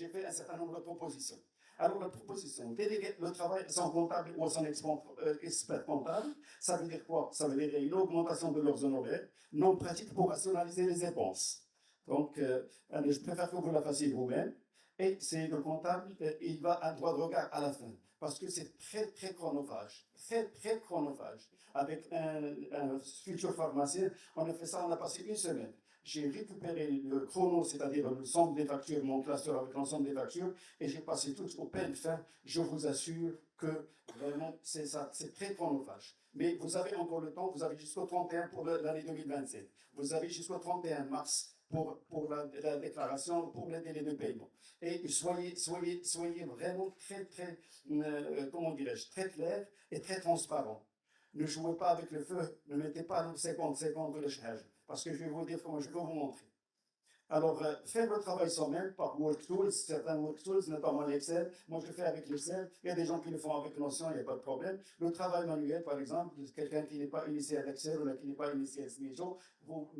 S1: fait un certain nombre de propositions. Alors, la proposition, déléguer le travail à son comptable ou à son expert comptable, ça veut dire quoi? Ça veut dire une augmentation de leurs honoraires non pratiques pour rationaliser les dépenses. Donc, je préfère que vous la fassiez vous-même. Et c'est le comptable, il va à droit de regard à la fin. Parce que c'est très, très chronophage. Très, très chronophage. Avec un futur pharmacien, on a fait ça, on a passé une semaine. J'ai récupéré le chrono, c'est-à-dire l'ensemble des factures, mon classeur avec l'ensemble des factures, et j'ai passé tout au peine fin. Je vous assure que vraiment, c'est ça, c'est très chronophage. Mais vous avez encore le temps, vous avez jusqu'au 31 pour l'année 2027. Vous avez jusqu'au 31 mars pour la déclaration, pour les délais de paiement. Et soyez vraiment très, très, comment dirais-je, très clair et très transparent. Ne jouez pas avec le feu, ne mettez pas 50-50 de l'échelle, parce que je vais vous dire comment je vais vous montrer. Alors, faire le travail soi-même par WorkTools, certains WorkTools, notamment l'Excel. Moi, je le fais avec l'Excel. Il y a des gens qui le font avec Notion, il n'y a pas de problème. Le travail manuel, par exemple, quelqu'un qui n'est pas initié à l'Excel ou qui n'est pas initié à Smijo, vous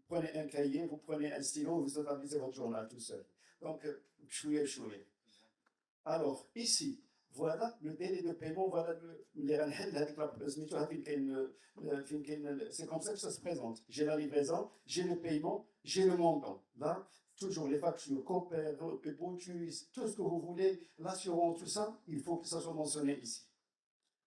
S1: prenez un cahier, vous prenez un stylo, vous établissez votre journal tout seul. Donc, chouïe. Alors, ici, voilà le délai de paiement, voilà c'est comme ça que ça se présente. J'ai la livraison, j'ai le paiement, j'ai le montant. Là, toujours les factures, compère, botus, tout ce que vous voulez, l'assurance, tout ça, il faut que ça soit mentionné ici.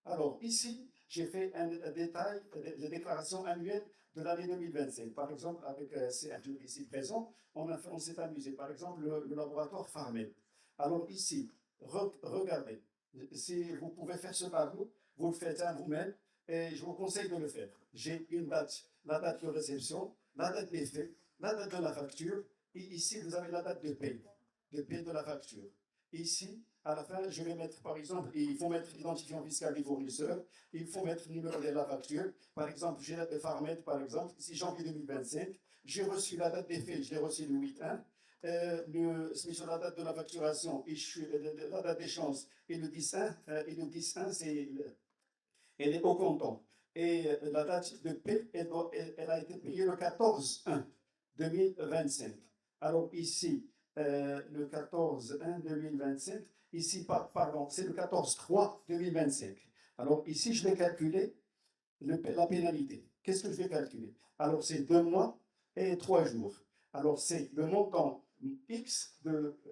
S1: Alors, ici, j'ai fait un détail de déclaration annuelle de l'année 2025. Par exemple, avec ces adultes ici présents, on s'est amusé. Par exemple, le laboratoire Pharmed. Alors ici, regardez, si vous pouvez faire ce tableau, vous le faites à vous-même et je vous conseille de le faire. J'ai une date, la date de réception, la date des faits, la date de la facture et ici, vous avez la date de paie de la facture. Ici, à la fin, je vais mettre, par exemple, il faut mettre l'identifiant fiscal du fournisseur, il faut mettre le numéro de la facture. Par exemple, j'ai la de Farmet, par exemple, ici janvier 2025. J'ai reçu la date des faits, je l'ai reçu le 8-1. Sur la date de la facturation, la date d'échéance et le 10-1, elle est au comptant. Et la date de paie, elle a été payée le 14-1 2025. Alors ici, le 14-1 2025, ici, pardon, c'est le 14-3 2025. Alors ici, je vais calculer la pénalité. Qu'est-ce que je vais calculer? Alors c'est 2 mois et 3 jours. Alors c'est le montant X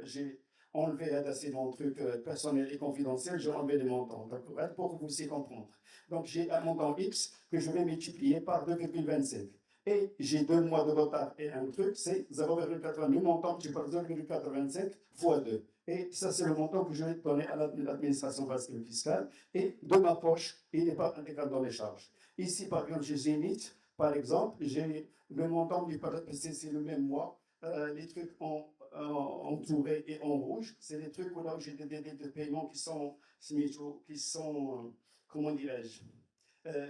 S1: j'ai enlevé c'est mon truc personnel et confidentiel, j'ai enlevé les montants, d'accord, pour que vous puissiez comprendre. Donc j'ai un montant X que je vais multiplier par 2,25. Et j'ai 2 mois de retard et un truc, c'est 0,80. Le montant que j'ai par 0,85 fois 2. Et ça, c'est le montant que je vais donner à l'administration fiscale. Et de ma poche, il n'est pas intégré dans les charges. Ici, par exemple, j'ai Zénith, par exemple, j'ai le montant du c'est le même mois. Les trucs entourés et en rouge, c'est les trucs où là où j'ai des délais de paiement qui sont comment dirais-je,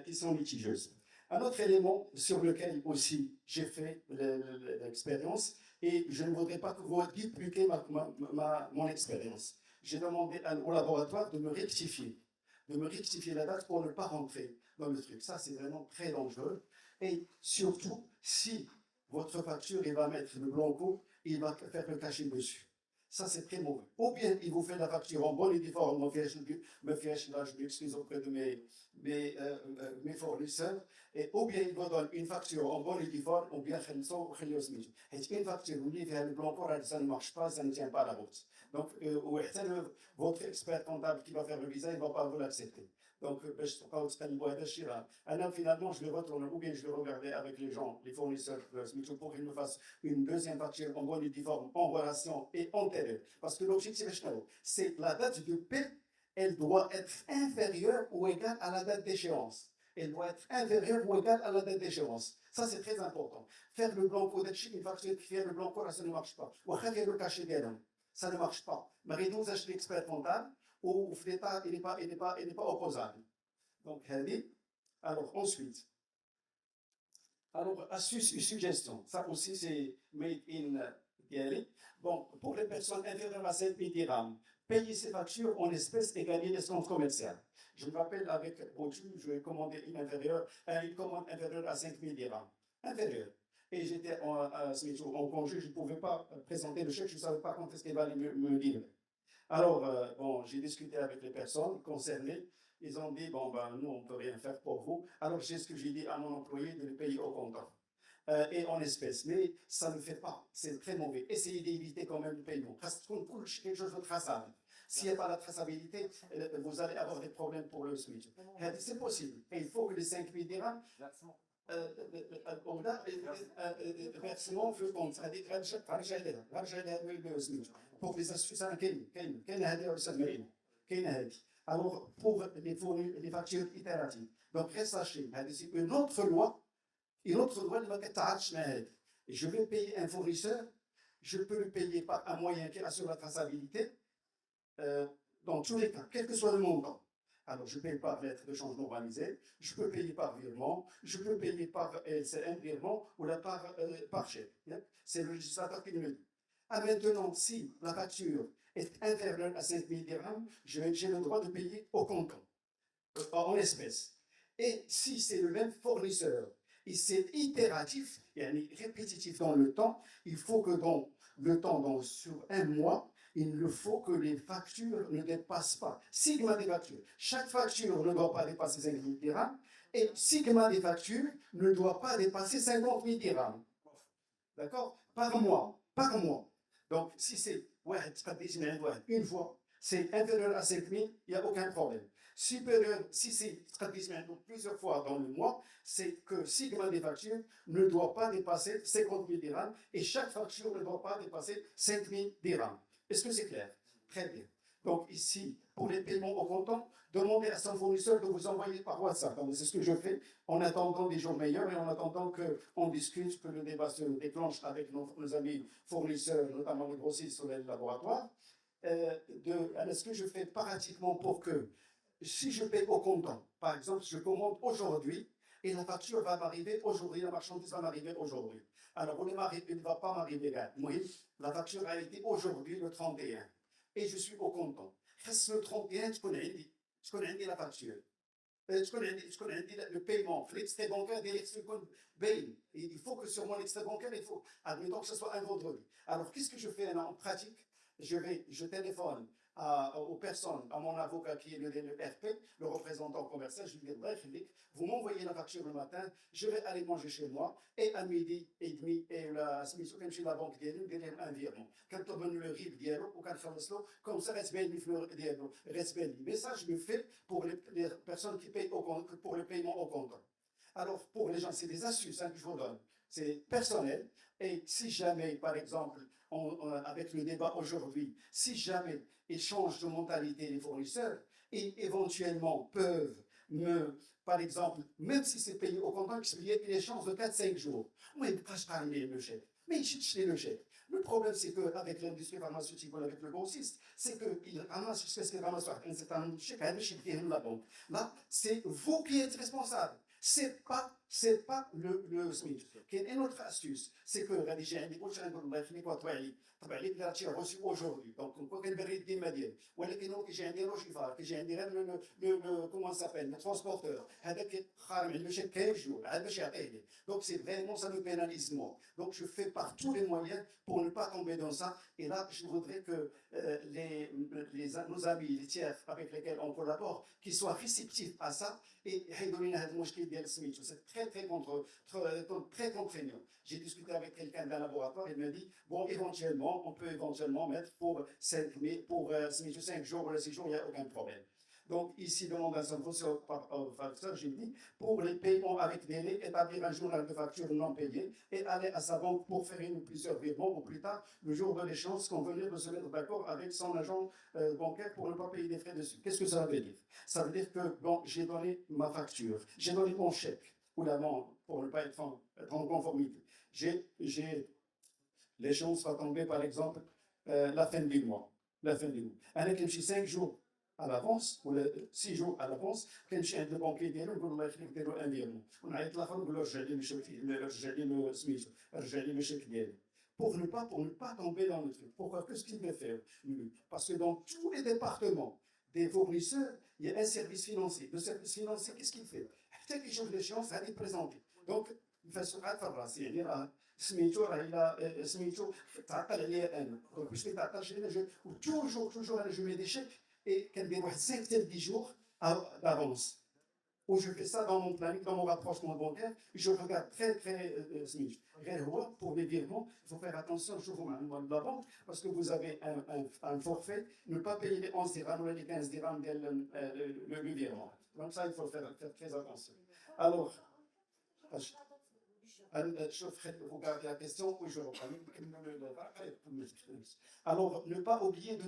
S1: qui sont litigieuses. Un autre élément sur lequel aussi j'ai fait l'expérience, et je ne voudrais pas que vous dupliquiez mon expérience. J'ai demandé au laboratoire de me rectifier la date pour ne pas rentrer dans le truc. Ça, c'est vraiment très dangereux. Et surtout, si votre facture, il va mettre le blanco, il va faire le cachet dessus. Ça, c'est très mauvais. Ou bien il vous fait la facture en bonne et due forme, là, je m'excuse auprès de mes fournisseurs, et ou bien il vous donne une facture en bonne et due forme, ou bien une facture, vous dites, le blanc pour elle, ça ne marche pas, ça ne tient pas la route. Donc, votre expert comptable qui va faire le visa, il ne va pas vous l'accepter. Donc, finalement, je vais retourner, ou bien je vais regarder avec les gens, les fournisseurs, pour qu'ils me fassent une deuxième facture en bonne et due forme, en relation et antérieure. Parce que l'objectif, c'est la date de paie, elle doit être inférieure ou égale à la date d'échéance. Elle doit être inférieure ou égale à la date d'échéance. Ça, c'est très important. Faire le blanco d'Achille, une facture qui fait le blanco, là, ça ne marche pas. Ou faire le cachet d'Adam, ça ne marche pas. Mais nous, achetez l'expert comptable, ou il n'est pas opposable. Donc, alors ensuite, alors astuce et suggestion, ça aussi c'est made in Diary. Bon, pour les personnes inférieures à 7 000 dirhams, payer ses factures en espèces et gagner des comptes commerciales. Je me rappelle avec Boju, je vais commander une commande inférieure à 5 000 dirhams. Inférieure. Et j'étais en congé, je ne pouvais pas présenter le chèque, je ne savais pas quand est-ce qu'il allait me dire. Alors, bon, j'ai discuté avec les personnes concernées. Ils ont dit, bon, ben, nous, on ne peut rien faire pour vous. Alors, c'est ce que j'ai dit à mon employé de le payer au comptant et en espèces. Mais ça ne fait pas. C'est très mauvais. Essayez d'éviter quand même le paiement. Parce qu'on couche quelque chose de traçable. S'il n'y a pas la traçabilité, vous allez avoir des problèmes pour le switch. C'est possible. Et il faut que les 5 000 dirhams versement في الكونت هذيك غنرجع لها سميتو pour les astuces كاينه هذه ولا كاينه هذه. Alors pour les factures itératives, donc reste sachez c'est une autre loi اللي ما كتعارضش مع هذه. Je vais payer un fournisseur, je peux le payer par un moyen qui assure la traçabilité dans tous les cas, quel que soit le montant. Alors, je paye par lettre de change normalisée, je peux payer par virement, je peux payer par LCN virement ou par chèque. C'est le législateur qui le dit. Ah, maintenant, si la facture est inférieure à 5 000 dirhams, j'ai le droit de payer au comptant, en espèces. Et si c'est le même fournisseur, et c'est itératif, répétitif dans le temps, il faut que dans le temps, sur un mois, il faut que les factures ne dépassent pas. Sigma des factures. Chaque facture ne doit pas dépasser 5 000 dirhams et sigma des factures ne doit pas dépasser 50 000 dirhams. D'accord? Par mois. Par mois. Donc, si c'est une fois, c'est inférieur à 5 000, il n'y a aucun problème. Supérieur, si c'est plusieurs fois dans le mois, c'est que sigma des factures ne doit pas dépasser 50 000 dirhams et chaque facture ne doit pas dépasser 5 000 dirhams. Est-ce que c'est clair? Très bien. Donc ici, pour les paiements au comptant, demandez à son fournisseur de vous envoyer par WhatsApp. C'est ce que je fais en attendant des jours meilleurs et en attendant qu'on discute, que le débat se déclenche avec nos amis fournisseurs, notamment les grossistes sur les laboratoires. Ce que je fais pratiquement pour que, si je paye au comptant, par exemple, je commande aujourd'hui et la facture va m'arriver aujourd'hui, la marchandise va m'arriver aujourd'hui. Alors, il ne va pas m'arriver là. Moi, la facture a été aujourd'hui le 31 et je suis au comptant. Reste le 31, je connais la facture. Je connais le paiement, l'extrait bancaire, il faut que sur mon extrait bancaire, admettons que ce soit un vendredi. Alors, qu'est-ce que je fais en pratique? Je téléphone aux personnes, à mon avocat qui est le RP, le représentant commercial, je lui dis, vous m'envoyez la facture le matin, je vais aller manger chez moi, et à midi et demi, et la banque derrière un virement. Quand on donne le RIB dialogue, ou quand on comme ça, reste bien le mais ça, je le fais pour les personnes qui payent pour le paiement au comptant. Alors, pour les gens, c'est des astuces que je vous donne. C'est personnel. Et si jamais, par exemple, avec le débat aujourd'hui, si jamais ils changent de mentalité les fournisseurs, et éventuellement peuvent par exemple, même si c'est payé au comptant, il y a des chances de 4-5 jours. Oui, mais je parle le chèque. Mais il cherche le chèque. Le problème, c'est qu'avec l'industrie pharmaceutique, avec le grossiste, c'est qu'il ramasse jusqu'à ce qu'il ramasse un certain chèque, la banque. Là, c'est vous qui êtes responsable. c'est pas le SMIC. Il y a une autre astuce, c'est que rédiger un début, طبعا لي اللي راه reçu aujourd'hui. Donc, on peut نبرد ديما ديالي. ولكن هو كيجي عندي روشيفار، كيجي عندي غير comment ça s'appelle, le transporteur. هذاك خارج عنده شي 15 jours عاد باش يعطيه لي. Donc, c'est vraiment ça me pénalise moi. Donc, je fais par tous les moyens pour ne pas tomber dans ça. Et là, je voudrais que nos amis, les tiers avec lesquels on collabore, qu'ils soient réceptifs à ça et c'est très contraignant. J'ai discuté avec quelqu'un d'un laboratoire, il me dit, bon, éventuellement, on peut éventuellement mettre pour 5 jours ou 6 jours, il n'y a aucun problème. Donc, ici, dans mon facteur, j'ai dit, pour les paiements avec délai, établir un journal de facture non payé et aller à sa banque pour faire une ou plusieurs virements ou plus tard, le jour de l'échéance, convenir de se mettre d'accord avec son agent bancaire pour ne pas payer des frais dessus. Qu'est-ce que ça veut dire? Ça veut dire que, bon, j'ai donné ma facture, j'ai donné mon chèque, ou l'amende, pour ne pas être en conformité. L'échéance va tomber, par exemple, la fin du mois. Avec 5 jours à l'avance, ou 6 jours à l'avance, كنمشي عند البنكي ديالو نقول الله يخليك ديروا ان فيرمون ونعيط لاخر نقول له رجع لي سميتو رجع لي الشيك ديالي pour ne pas tomber dans le truc. Pourquoi? Qu'est-ce qu'il veut faire lui? Parce que dans tous les départements des fournisseurs, il y a un service financier. Le service financier, qu'est-ce qu'il fait? Peut-être qu'il change d'échéance, à présenter. Donc, il fait ce qu'il fait, يعني سميتو راه الا سميتو تعطل عليا انا دونك باش ما يتعطلش علينا toujours انا جو مي دي شيك et كندير واحد 5 10 jours d'avance où je fais ça dans mon planning, dans mon rapprochement bancaire, je regarde très pour les virements, il faut faire attention toujours de la banque, parce que vous avez un forfait, ne pas payer les 11 dirhams ou les 15 dirhams le virement. Donc ça, il faut faire très attention. Alors, je regarde la question où je reprends. Alors, ne pas oublier que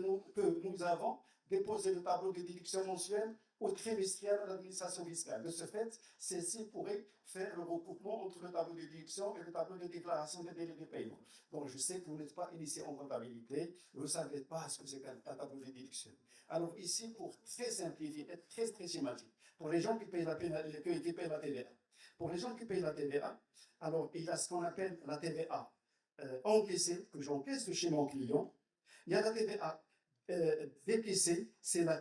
S1: nous avons déposé le tableau de déduction mensuelle au trimestriel à l'administration fiscale. De ce fait, celle-ci pourrait faire le recoupement entre le tableau de déduction et le tableau de déclaration des délais de paiement. Donc, je sais que vous n'êtes pas initié en comptabilité, vous ne savez pas ce que c'est qu'un tableau de déduction. Alors, ici, pour très simplifier, être très schématique, pour les gens qui payent la TVA, pour les gens qui payent la TVA, alors il y a ce qu'on appelle la TVA encaissée, que j'encaisse de chez mon client. Il y a la TVA décaissée, c'est la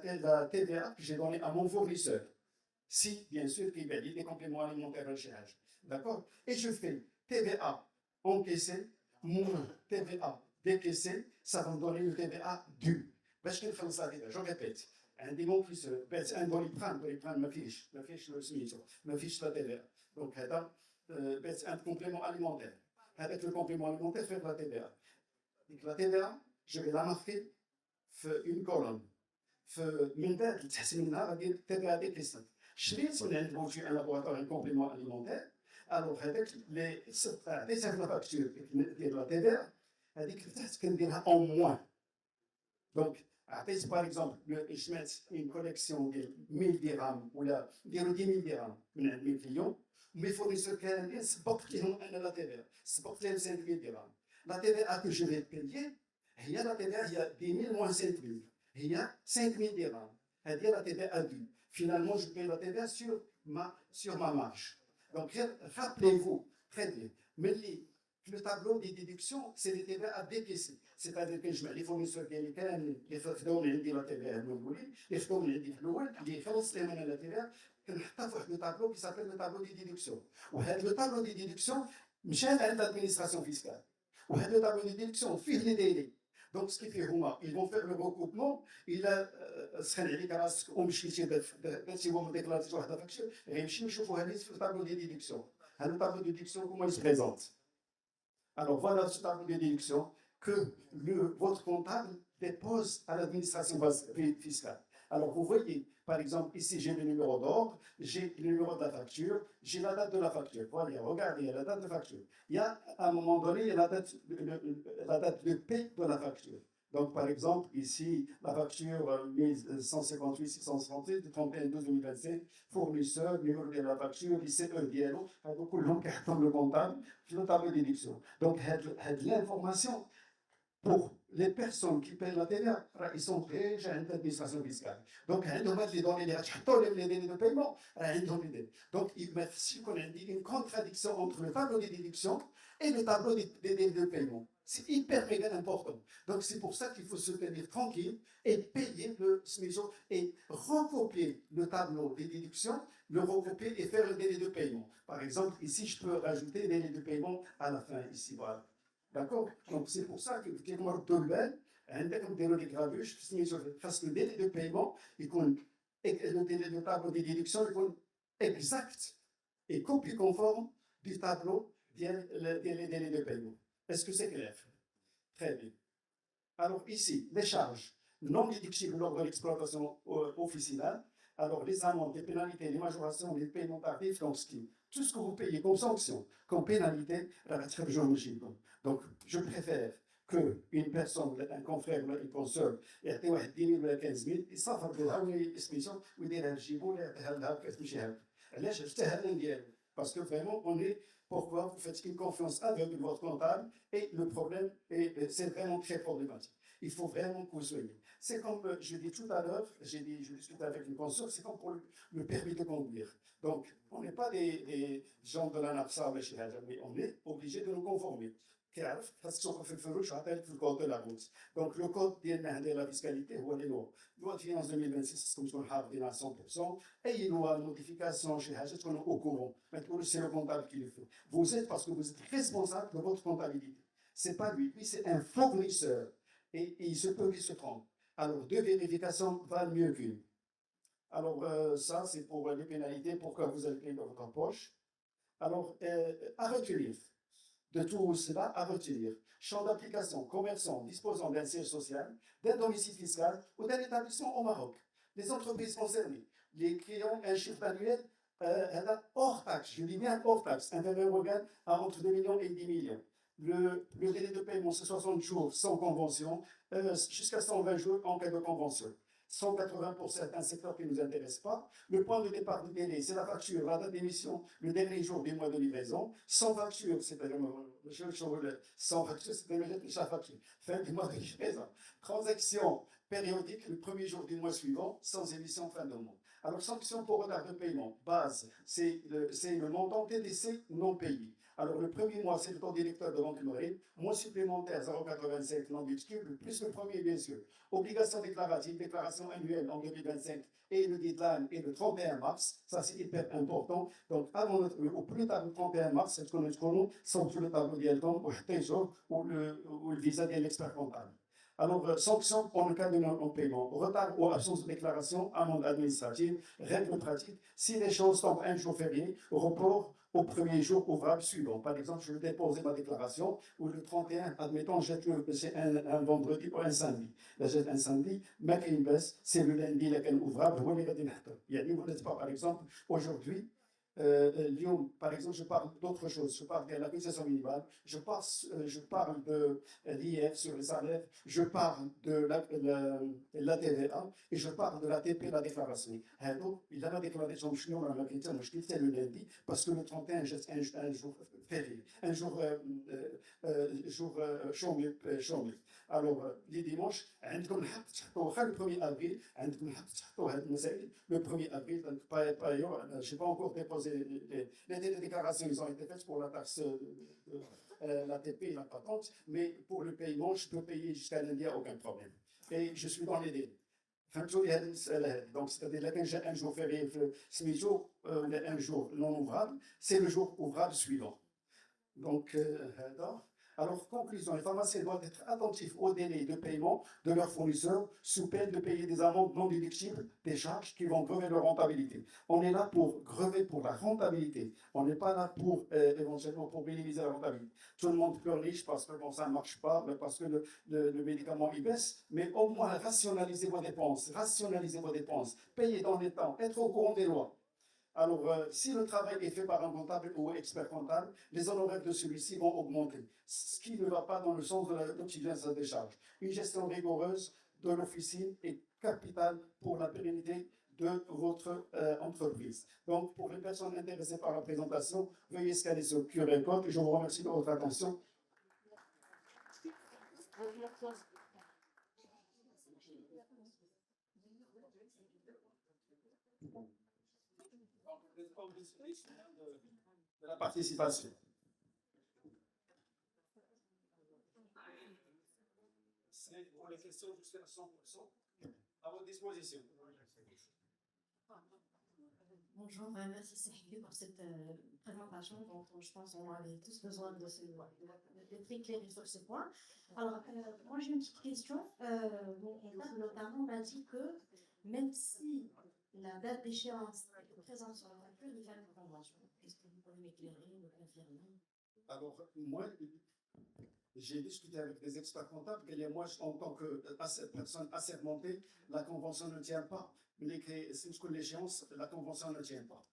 S1: TVA que j'ai donnée à mon fournisseur. Si, bien sûr, il valide les compléments alimentaires de charge. D'accord? Et je fais TVA encaissée, moins TVA décaissée, ça va me donner une TVA due. باش كنفهم ça déjà, je répète. عندي mon fournisseur, un دوليبران ما فيش سميتو ما فيش لا TVA. Donc هذا un complément alimentaire. Avec le complément alimentaire, faire la TVA. Donc la TVA, je vais la marquer une colonne. من بعد التحسين منها غادي TVA décaissée. شريت من عند موجود un laboratoire un complément alimentaire. Alors هذاك اللي عطيتها في la facture ديال la TVA هذيك تحت كنديرها en moins. Donc عطيت par exemple je mets une collection de 1000 dirhams ولا نديرو 10 000 dirhams من عند 1000 clients. Mes fournisseurs canadiens سبقت لهم انا لا TVA سبقت لهم 5000 درهم. لا TVA que je vais payer هي لا TVA هي 10 000 moins 5000 هي 5000 dirhams. هذه لا TVA due. Finalement, je paye la TVA sur ma marge. Donc, rappelez-vous très bien. Mais le tableau des déductions, c'est les TVA décaissés. C'est-à-dire que je mets les fournisseurs qui les خداو من عندي لا TVA المقبولين اللي خداو من عندي في الاول اللي خلصت لهم انا لا TVA كنحطها في واحد لو طابلو qui s'appelle le tableau des déductions. وهذا لو طابلو دي ديدكسيون مشى عند l'administration fiscale. وهذا لو طابلو دي ديدكسيون فيه لي ديلي. Donc ce qui fait هما ils vont faire le recoupement إلا سخن عليك راسك ومشيتي درتي هما ديكلارتي واحد فاكتور غيمشيو يشوفوا هذه في الطابلو دي ديدكسيون. هذا الطابلو دي ديدكسيون comment il se présente. Alors voilà ce tableau de déduction que votre comptable dépose à l'administration fiscale. Alors vous voyez, par exemple, ici j'ai le numéro d'ordre, j'ai le numéro de la facture, j'ai la date de la facture. Voilà, regardez, il y a la date de facture. Il y a à un moment donné, il y a la date de paie de la facture. Donc par exemple, ici, la facture 1158-668 du 31/12/2025, fournisseur, numéro de la facture, ICE ديالو, هذو كلهم كيحطهم le comptable في le tableau de déduction. Donc, cette l'information pour les personnes qui paient la TVA, ils sont déjà dans l'administration fiscale. Donc, ils ont les données de paiement. Donc, ils mettent une contradiction entre le tableau des déductions et le tableau des délais de paiement. C'est hyper méga important. Donc, c'est pour ça qu'il faut se tenir tranquille et payer le SMISO et recopier le tableau des déductions, le recopier et faire le délai de paiement. Par exemple, ici, je peux rajouter le délai de paiement à la fin, ici, voilà. D'accord. Donc, c'est pour ça que كيكون الدولبان عندكم ديروا لي كرافيش سميتو خاص le délai de paiement يكون le délai de tableau de déduction يكون exact et copie conforme du tableau des délais de paiement. Est-ce que c'est clair? Très bien. Alors ici, les charges non déductibles lors de l'exploitation officinale. Alors les amendes, les pénalités, les majorations, les paiements tardifs, donc tout ce que vous payez comme sanction, comme pénalité, donc je préfère qu'une personne, un confrère, une consoeur, يعطي واحد 10 000 ولا 15 000 يصافر بها سميتو ويديرها لجيبو ولا يعطيها لها كتمشي هكا. علاش اجتهد ديالو؟ Parce que vraiment, on est. Pourquoi vous faites une confiance aveugle de votre comptable et le problème, c'est vraiment très problématique. Il faut vraiment que vous soyez. C'est comme je l'ai dit tout à l'heure, je discutais avec une consoeur, c'est comme pour le permis de conduire. Donc, on n'est pas des gens de la NAPSA, mais on est obligé de nous conformer. Donc, le code de la fiscalité, c'est la loi de finances 2026, comme on le à 100%, et il y a une notification chez Hajj, qu'on est au courant. Maintenant, c'est le comptable qui le fait. Vous êtes parce que vous êtes responsable de votre comptabilité. Ce n'est pas lui, lui c'est un fournisseur. Et il se peut qu'il se trompe. Alors, 2 vérifications valent mieux qu'une. Alors, ça, c'est pour les pénalités, pour que vous allez payer dans votre poche. Alors, à retenir. De tout cela à retenir. Champ d'application, commerçants disposant d'un siège social, d'un domicile fiscal ou d'un établissement au Maroc. Les entreprises concernées, les clients, un chiffre annuel hors taxe, je dis bien hors taxe, inférieur au gain à entre 2 millions et 10 millions. Le délai de paiement, c'est 60 jours sans convention, jusqu'à 120 jours en cas de convention. 180 pour certains secteurs qui ne nous intéressent pas. Le point de départ du délai, c'est la facture, la date d'émission, le dernier jour du mois de livraison. Sans facture, c'est-à-dire sans facture, c'est-à-dire la facture. Fin du mois de livraison. Transaction périodique, le premier jour du mois suivant, sans émission fin de mois. Alors, sanction pour retard de paiement, base, c'est le montant TDC non payé. Alors, le premier mois, c'est le taux directeur de vente marine, mois supplémentaire 0,87 non déductible, plus le premier, bien sûr. Obligation déclarative, déclaration annuelle en 2025 et le deadline est le 31 mars. Ça, c'est hyper important. Donc, au plus tard le 31 mars, c'est ce qu'on est sans sur le tableau d'Yelton ou le visa de l'expert comptable. Alors, sanctions en cas de non-paiement, retard ou absence de déclaration, amende administrative, règles pratiques, si les choses tombent un jour férié, report au premier jour ouvrable suivant. Par exemple, je vais déposer ma déclaration ou le 31, admettons, c'est un vendredi ou un samedi. Là, j'ai un samedi, ma baisse, c'est le lundi, lequel ouvrable, il y a une par exemple, aujourd'hui, Lyon, par exemple, je parle d'autre chose. Je parle de la cotisation minimale, je parle de l'IF sur les salaires, je parle de la TVA et je parle de la TP, la déclaration. Donc, il a la déclaration c'est le lundi parce que le 31, c'est un jour férié, un jour chômé. Alors, les dimanches, le 1er avril, le 1er avril, je n'ai pas encore déposé les déclarations, ils ont été faites pour la taxe, la TP et la patente, mais pour le paiement, je peux payer jusqu'à lundi, aucun problème. Et je suis dans les délais. Donc, c'est-à-dire un jour férié, un jour non ouvrable, c'est le jour ouvrable suivant. Donc, alors, conclusion, les pharmaciens doivent être attentifs aux délais de paiement de leurs fournisseurs sous peine de payer des amendes non déductibles, des charges qui vont grever leur rentabilité. On est là pour grever pour la rentabilité. On n'est pas là pour éventuellement pour minimiser la rentabilité. Tout le monde pleurniche parce que bon, ça ne marche pas, parce que le médicament il baisse, mais au moins rationalisez vos dépenses, payez dans les temps, être au courant des lois. Alors, si le travail est fait par un comptable ou expert comptable, les honoraires de celui-ci vont augmenter, ce qui ne va pas dans le sens de l'utilisation des charges. Une gestion rigoureuse de l'officine est capitale pour la pérennité de votre entreprise. Donc, pour les personnes intéressées par la présentation, veuillez scanner ce QR code. Je vous remercie de votre attention. de la participation. C'est pour les questions, je suis à 100% à votre disposition.
S2: Bonjour, merci Sahili pour cette présentation. Donc, je pense qu'on avait tous besoin d'être éclairés sur ce point. Alors, moi j'ai une petite question. Mon comptable notamment m'a dit que même si la date d'échéance est présente sur la facture, il va une convention. Est-ce que vous pouvez m'éclairer, me confirmer?
S1: Alors, moi, j'ai discuté avec des experts comptables que moi, en tant que personne assermentée, la convention ne tient pas. C'est ce que l'échéance, la convention ne tient pas.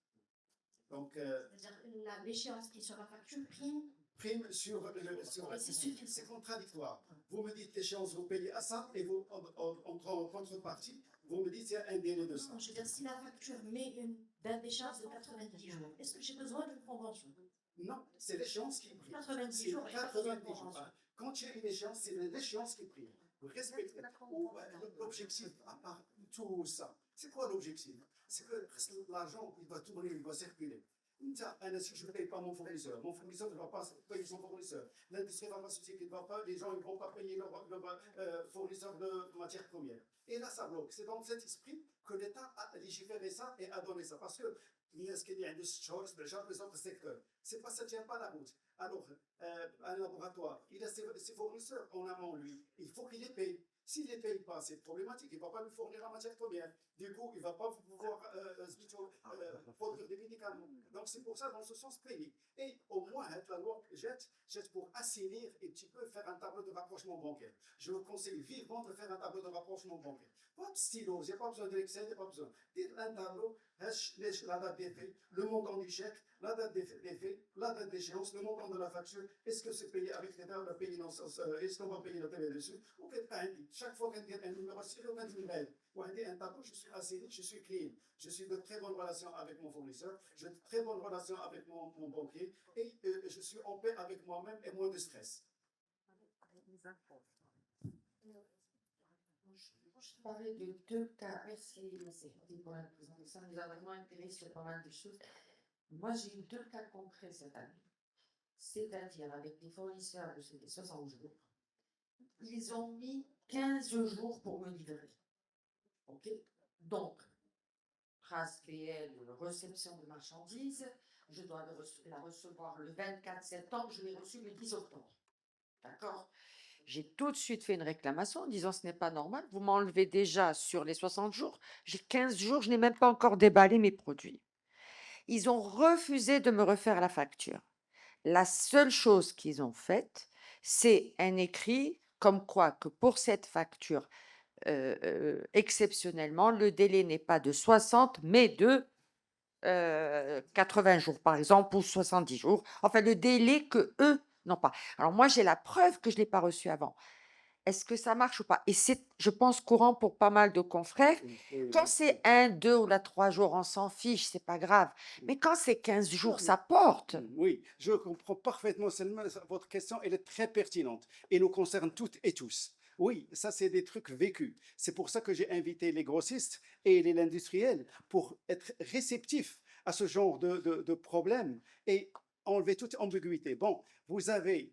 S1: Donc,
S2: c'est-à-dire l'échéance qui est sur la facture
S1: prime sur c'est contradictoire. Vous me dites l'échéance, vous payez à ça, et vous, en contrepartie, vous me dites qu'il y a un délai de ça.
S2: Non, je veux dire, si la facture met une date d'échéance de 90 jours, est-ce que j'ai besoin d'une convention?
S1: Non, c'est l'échéance qui prime.
S2: 90 jours,
S1: 90 jours. Quand il y a une échéance, c'est l'échéance qui prime. Vous respectez l'objectif, à part tout ça. C'est quoi l'objectif? C'est que l'argent, il va tourner, il va circuler. Si je ne paye pas mon fournisseur ne va pas payer son fournisseur. L'industrie pharmaceutique ne va pas, les gens ne vont pas payer leur fournisseur de matières premières. Et là, ça bloque. C'est dans cet esprit que l'État a légiféré ça et a donné ça. Parce que ce qu'il y a les autres secteurs, ça ne tient pas la route. Alors, un laboratoire, il a ses fournisseurs en amont, lui. Il faut qu'il les paye. S'il ne les paye pas, c'est problématique. Il ne va pas lui fournir la matière première. Du coup, il ne va pas pouvoir produire des médicaments. Donc, c'est pour ça, dans ce sens, payer. Et au moins, la loi jette pour assainir et un petit peu faire un tableau de rapprochement bancaire. Je vous conseille vivement de faire un tableau de rapprochement bancaire. Pas de stylo, il n'y a pas besoin de l'Excel, il n'y a pas besoin. Un tableau, la date des faits, le montant du chèque, la date des faits, la date d'échéance, le montant de la facture, est-ce que c'est payé avec l'État ou payé dans est-ce qu'on va payer la TVA dessus? Ou chaque fois qu'il y a un numéro, c'est le même email. Ou un tableau, je suis assaini, je suis clean. Je suis de très bonnes relations avec mon fournisseur, j'ai de très bonnes relations avec mon banquier et je suis en paix avec moi-même et moins de stress.
S2: Je parlais de deux cas. Merci pour la présentation. Ça nous a vraiment intéressé sur pas mal de choses. Moi, j'ai eu deux cas concrets cette année. C'est-à-dire avec les fournisseurs de ces 60 jours, ils ont mis 15 jours pour me livrer. OK? Donc, trace PL, réception de marchandises, je dois la recevoir le 24 septembre, je l'ai reçue le 10 octobre. D'accord? J'ai tout de suite fait une réclamation en disant ce n'est pas normal, vous m'enlevez déjà sur les 60 jours, j'ai 15 jours, je n'ai même pas encore déballé mes produits. Ils ont refusé de me refaire la facture. La seule chose qu'ils ont faite, c'est un écrit comme quoi que pour cette facture, exceptionnellement, le délai n'est pas de 60, mais de 80 jours, par exemple, ou 70 jours. Enfin, le délai que eux n'ont pas. Alors moi, j'ai la preuve que je ne l'ai pas reçu avant. Est-ce que ça marche ou pas? Et c'est, je pense, courant pour pas mal de confrères. Quand c'est 1, 2 ou 3 jours, on s'en fiche, c'est pas grave. Mais quand c'est 15 jours, ça porte.
S1: Oui, je comprends parfaitement, Selma. Votre question, elle est très pertinente et nous concerne toutes et tous. Oui, ça, c'est des trucs vécus. C'est pour ça que j'ai invité les grossistes et les industriels pour être réceptifs à ce genre de problème et enlever toute ambiguïté. Bon, vous avez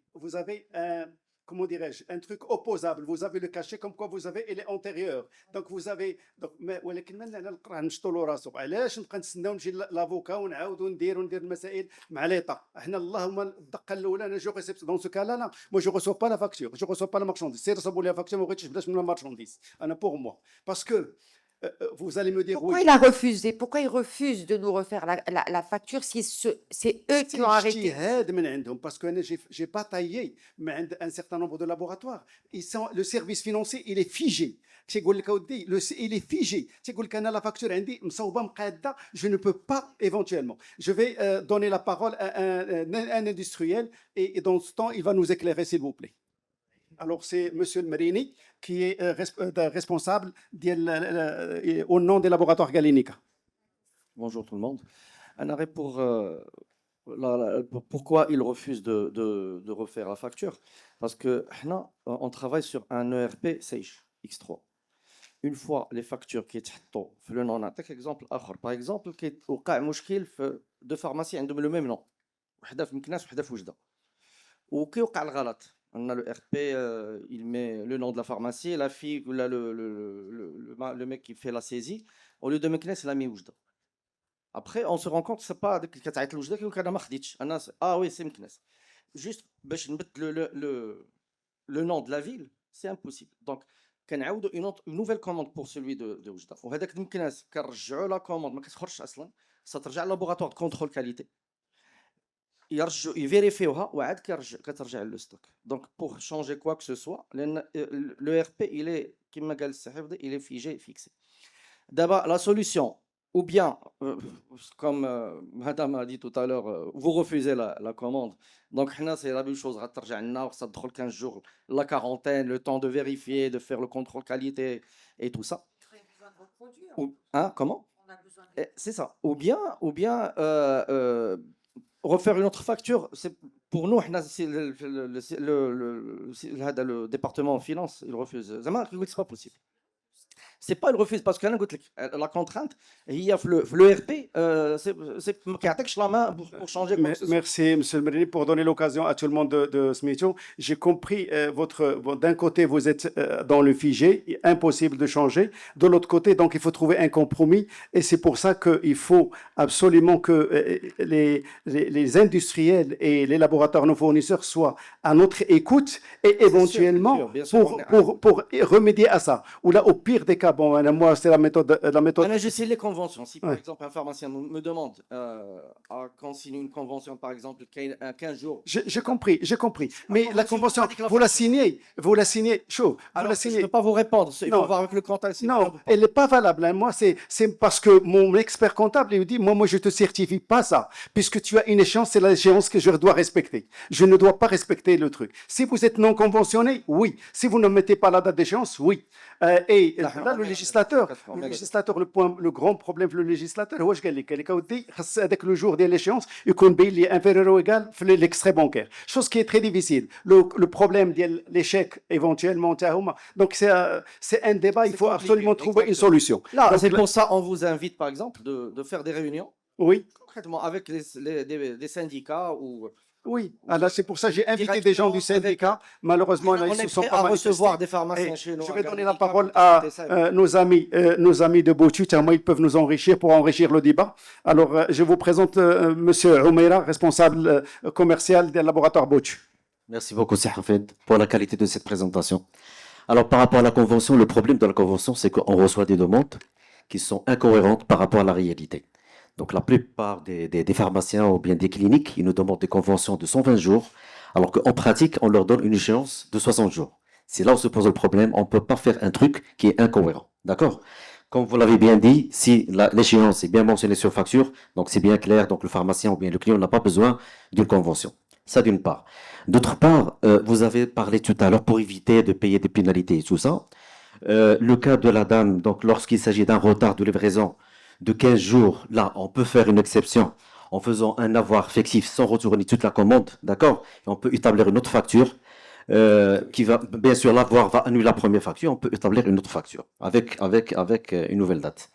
S1: un, comment dirais-je, un truc opposable. Vous avez le cachet comme quoi vous avez, il est antérieur. Donc vous avez, donc, ولكن ما نقرا نشطوا راسو علاش نبقى نستناو نجي لافوكا ونعاودوا ندير المسائل مع ليطا. احنا اللهم الدقه الاولى انا جو ريسيبس دون سو كالا لا مو جو ريسو با لا فاكتور جو ريسو با لا مارشانديز سير صابوا لي فاكتور ما بغيتش بلاش من لا مارشانديز انا بور موا باسكو vous allez me dire
S2: Pourquoi
S1: oui.
S2: il a refusé? Pourquoi il refuse de nous refaire la facture si c'est eux qui ont arrêté?
S1: Parce que j'ai bataillé mais un certain nombre de laboratoires. Le service financier, il est figé. Il est figé. La facture, je ne peux pas éventuellement. Je vais donner la parole à un industriel et dans ce temps, il va nous éclairer, s'il vous plaît. Alors, c'est M. Marini qui est responsable au nom des laboratoires Galenica.
S3: Bonjour tout le monde. Un arrêt pour pourquoi il refuse de refaire la facture. Parce que on travaille sur un ERP Sage X3. une fois les factures qui يتحطوا في le nom نعطيك exemple آخر par exemple وقع مشكل في deux pharmacies عندهم le même nom وحده في مكناس وحده في وجدة وكيوقع الغلط on a le RP il met le nom de la pharmacie la fille ou le mec qui fait la saisie au lieu de مكناس il a mis وجدة après on se rend compte c'est pas ديك اللي كتعيط لوجدة كيقول لك انا ما خديتش انا oui c'est مكناس juste باش نبدل le nom de la ville c'est impossible donc كنعاودوا une nouvelle commande pour celui de وجدة وهذاك المكناس كنرجعوا لا commande ما كتخرجش اصلا سترجع لابوغاتوار دو كونترول كاليتي يرجعوا يفيريفيوها وعاد كترجع لو ستوك دونك pour changer quoi que ce soit لان le RP il est كما قال السي حفظي il est figé fixé d'abord la solution ou bien comme madame a dit tout à l'heure vous refusez la commande donc c'est la même chose غترجع لنا وخصها تدخل 15 jours la quarantaine le temps de vérifier de faire le contrôle qualité et tout ça
S2: On a besoin de reproduire.
S3: hein comment
S2: On a besoin de...
S3: c'est ça ou bien refaire une autre facture c'est pour nous c'est le département de finance il refuse زعما كيقول c'est pas possible c'est pas il refuse parce que la contrainte il y a le RP c'est كيعطيكش la main pour changer quoi que ce soit.
S1: Merci, M. le Mérini, pour donner l'occasion à tout le monde de se mettre. J'ai compris, d'un côté, vous êtes dans le figé, impossible de changer. De l'autre côté, donc, il faut trouver un compromis. Et c'est pour ça qu'il faut absolument que les industriels et les laboratoires, nos fournisseurs, soient à notre écoute et éventuellement
S3: bien sûr,
S1: pour remédier à ça. Ou là, au pire des cas, bon, moi, c'est la méthode.
S3: Je sais les conventions. Si par exemple un pharmacien me demande à consigner une convention, par exemple, 15 jours.
S1: J'ai compris. Mais la convention, vous la signez, chaud.
S3: Alors, je ne peux pas vous répondre. Il faut voir avec le comptable.
S1: Non, elle n'est pas valable. Hein. Moi, c'est parce que mon expert comptable lui dit, moi, je ne te certifie pas ça. Puisque tu as une échéance, c'est l'échéance que je dois respecter. Je ne dois pas respecter le truc. Si vous êtes non conventionné, oui. Si vous ne mettez pas la date d'échéance, oui. Et là, le législateur, le grand problème pour le législateur, avec le jour de l'échéance, il est inférieur ou égal à l'extrait bancaire. Chose qui est très difficile. Le problème de l'échec éventuellement, donc c'est un débat, il faut absolument trouver une solution.
S3: Là, c'est pour ça on vous invite par exemple de faire des réunions.
S1: Oui.
S3: Concrètement avec des syndicats ou...
S1: Oui, alors c'est pour ça que j'ai invité des gens du syndicat. Malheureusement, là, ils ne sont pas
S3: recevoir des pharmaciens chez nous.
S1: Je vais donner la parole à nos amis de Botchut. Ils peuvent nous enrichir pour enrichir le débat. Alors, je vous présente Monsieur Oumeira, responsable commercial des laboratoires Botchut.
S4: Merci beaucoup, Sir Hafed, pour la qualité de cette présentation. Alors, par rapport à la convention, le problème de la convention, c'est qu'on reçoit des demandes qui sont incohérentes par rapport à la réalité. Donc, la plupart des pharmaciens ou bien des cliniques, ils nous demandent des conventions de 120 jours, alors qu'en pratique, on leur donne une échéance de 60 jours. C'est là où se pose le problème. On ne peut pas faire un truc qui est incohérent. D'accord? Comme vous l'avez bien dit, si l'échéance est bien mentionnée sur facture, donc c'est bien clair, donc le pharmacien ou bien le client n'a pas besoin d'une convention. Ça d'une part. D'autre part, vous avez parlé tout à l'heure pour éviter de payer des pénalités et tout ça. Le cas de la dame, donc lorsqu'il s'agit d'un retard de livraison de 15 jours, là, on peut faire une exception en faisant un avoir fictif sans retourner toute la commande, d'accord? Et on peut établir une autre facture qui va, bien sûr, l'avoir va annuler la première facture, on peut établir une autre facture avec une nouvelle date.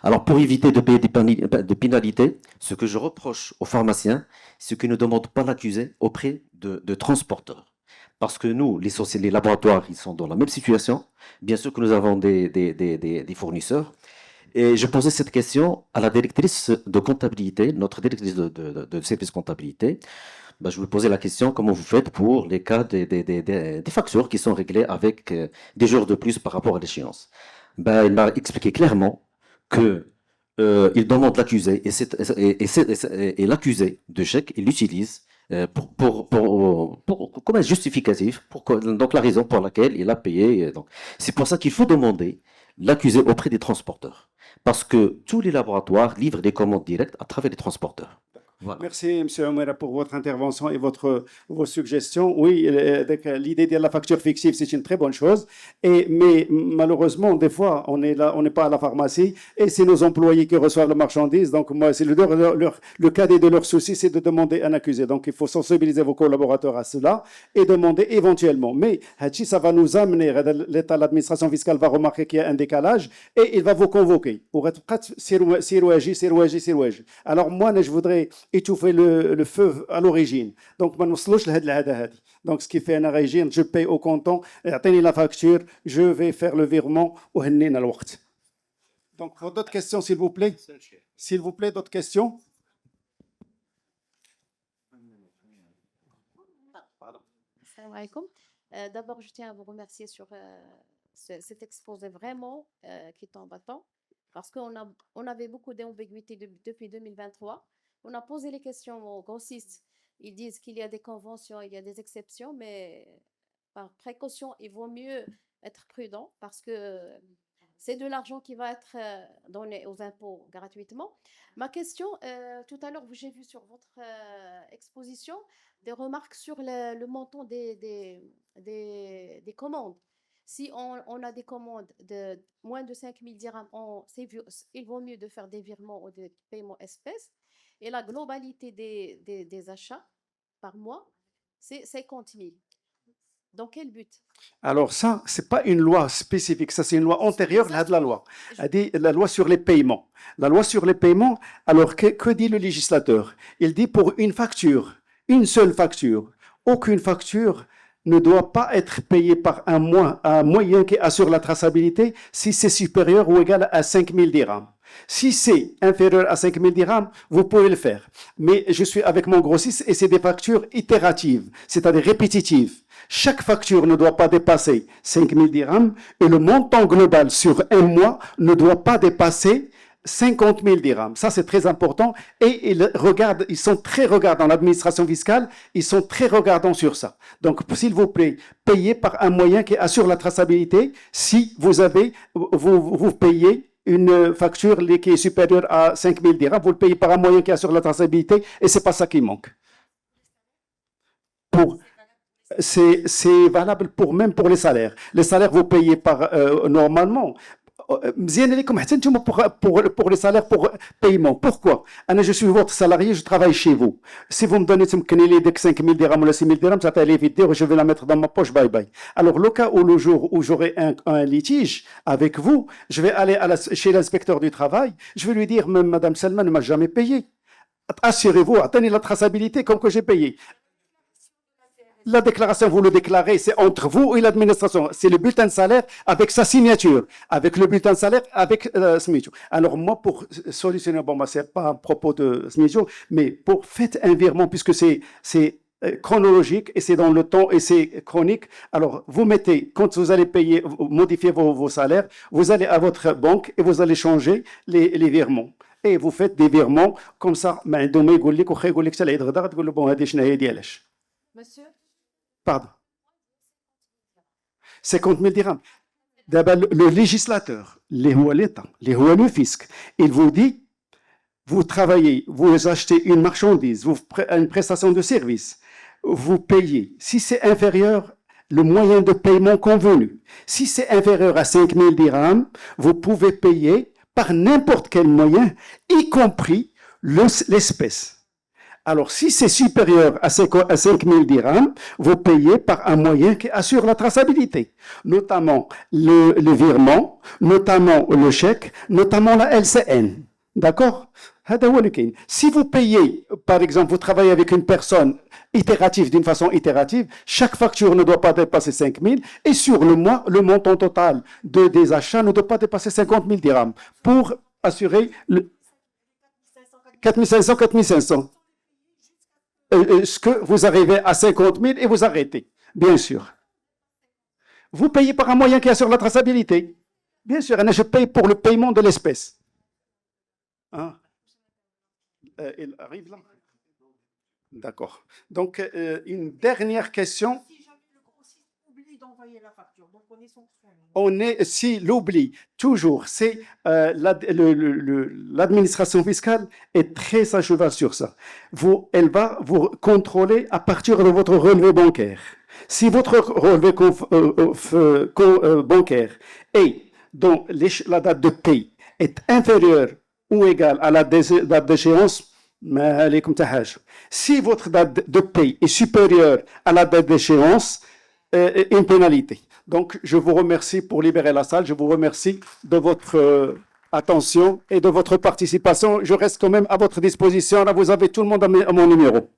S4: Alors, pour éviter de payer des pénalités, ce que je reproche aux pharmaciens, c'est qu'ils ne demandent pas l'accusé auprès de transporteurs. Parce que nous, les laboratoires, ils sont dans la même situation. Bien sûr que nous avons des fournisseurs. Et je posais cette question à la directrice de comptabilité, notre directrice de service comptabilité. Je vous posais la question, comment vous faites pour les cas des factures qui sont réglées avec des jours de plus par rapport à l'échéance? Il m'a expliqué clairement que il demande l'accusé et l'accusé de chèque, il l'utilise comme un justificatif, donc la raison pour laquelle il a payé. C'est pour ça qu'il faut demander l'accusé auprès des transporteurs. Parce que tous les laboratoires livrent des commandes directes à travers les transporteurs. Voilà.
S1: Merci, M. Oumera, pour votre intervention et vos suggestions. Oui, l'idée de la facture fictive, c'est une très bonne chose. Mais malheureusement, des fois, on est là, on n'est pas à la pharmacie et c'est nos employés qui reçoivent la marchandise. Donc, moi, c'est le cadet de leur souci, c'est de demander un accusé. Donc, il faut sensibiliser vos collaborateurs à cela et demander éventuellement. Mais ça va nous amener, l'État, l'administration fiscale va remarquer qu'il y a un décalage et il va vous convoquer pour être sirouaji. Alors, moi, je voudrais étouffer le feu à l'origine. Donc, donc, ce qui fait un régime, je paye au comptant, atteignez la facture, je vais faire le virement au hennina al-waqt. Donc, pour d'autres questions, s'il vous plaît. S'il vous plaît, d'autres questions.
S5: Salam alaikum. D'abord, je tiens à vous remercier sur cet exposé vraiment qui tombe à temps, parce on avait beaucoup d'ambiguïté depuis 2023. On a posé les questions aux grossistes. Ils disent qu'il y a des conventions, il y a des exceptions, mais par précaution, il vaut mieux être prudent parce que c'est de l'argent qui va être donné aux impôts gratuitement. Ma question, tout à l'heure, j'ai vu sur votre exposition des remarques sur le montant des commandes. Si on a des commandes de moins de 5 000 dirhams, il vaut mieux de faire des virements ou des paiements espèces. Et la globalité des achats par mois, c'est 50 000. Dans quel but?
S1: Alors ça, ce n'est pas une loi spécifique, ça c'est une loi antérieure à la loi. La loi sur les paiements. La loi sur les paiements, alors que dit le législateur? Il dit pour une facture, une seule facture, aucune facture ne doit pas être payée par un moyen qui assure la traçabilité si c'est supérieur ou égal à 5 000 dirhams. Si c'est inférieur à 5 000 dirhams, vous pouvez le faire. Mais je suis avec mon grossiste et c'est des factures itératives, c'est-à-dire répétitives. Chaque facture ne doit pas dépasser 5 000 dirhams et le montant global sur un mois ne doit pas dépasser 50 000 dirhams. Ça, c'est très important. Et ils sont très regardants. L'administration fiscale, ils sont très regardants sur ça. Donc, s'il vous plaît, payez par un moyen qui assure la traçabilité. Si vous payez une facture qui est supérieure à 5 000 dirhams, vous le payez par un moyen qui assure la traçabilité et c'est pas ça qui manque. C'est valable même pour les salaires. Les salaires, vous payez normalement. Pour les salaires, pour paiement. Pourquoi? Je suis votre salarié, je travaille chez vous. Si vous me donnez 5 000 dirhams ou 6 000 dirhams, ça va aller vite dire, je vais la mettre dans ma poche, bye bye. Alors, le cas où le jour où j'aurai un litige avec vous, je vais aller chez l'inspecteur du travail, je vais lui dire, Madame Selma ne m'a jamais payé. Assurez-vous, atteignez la traçabilité comme que j'ai payé. La déclaration, vous le déclarez, c'est entre vous et l'administration. C'est le bulletin de salaire avec sa signature. Avec le bulletin de salaire, avec SMIJO. Alors moi, pour solutionner, bon, ce n'est pas un propos de SMIJO, mais pour faites un virement, puisque c'est chronologique et c'est dans le temps et c'est chronique. Alors, vous mettez, quand vous allez payer, modifier vos salaires, vous allez à votre banque et vous allez changer les virements. Et vous faites des virements comme ça.
S5: Monsieur?
S1: Pardon. 50 000 dirhams. D'abord, le législateur, l'État, le fisc, il vous dit, vous travaillez, vous achetez une marchandise, une prestation de service, vous payez. Si c'est inférieur, le moyen de paiement convenu. Si c'est inférieur à 5 000 dirhams, vous pouvez payer par n'importe quel moyen, y compris l'espèce. Alors, si c'est supérieur à 5 000 dirhams, vous payez par un moyen qui assure la traçabilité, notamment le virement, notamment le chèque, notamment la LCN. D'accord? Si vous payez, par exemple, vous travaillez avec une personne itérative, d'une façon itérative, chaque facture ne doit pas dépasser 5 000 et sur le mois, le montant total des achats ne doit pas dépasser 50 000 dirhams pour assurer 4 500, 4 500. Est-ce que vous arrivez à 50 000 et vous arrêtez? Bien sûr. Vous payez par un moyen qui assure la traçabilité. Bien sûr, je paye pour le paiement de l'espèce. Hein? Il arrive là? D'accord. Donc, une dernière question.
S2: Si jamais le grossiste oublie
S6: d'envoyer la facture. Donc, on est sanctionné.
S1: Si l'oubli, toujours, c'est l'administration fiscale est très à cheval sur ça. Elle va vous contrôler à partir de votre relevé bancaire. Si votre relevé bancaire est dont la date de paie est inférieure ou égale à la date d'échéance, si votre date de paie est supérieure à la date d'échéance, une pénalité. Donc, je vous remercie pour libérer la salle. Je vous remercie de votre attention et de votre participation. Je reste quand même à votre disposition. Là, vous avez tout le monde à mon numéro.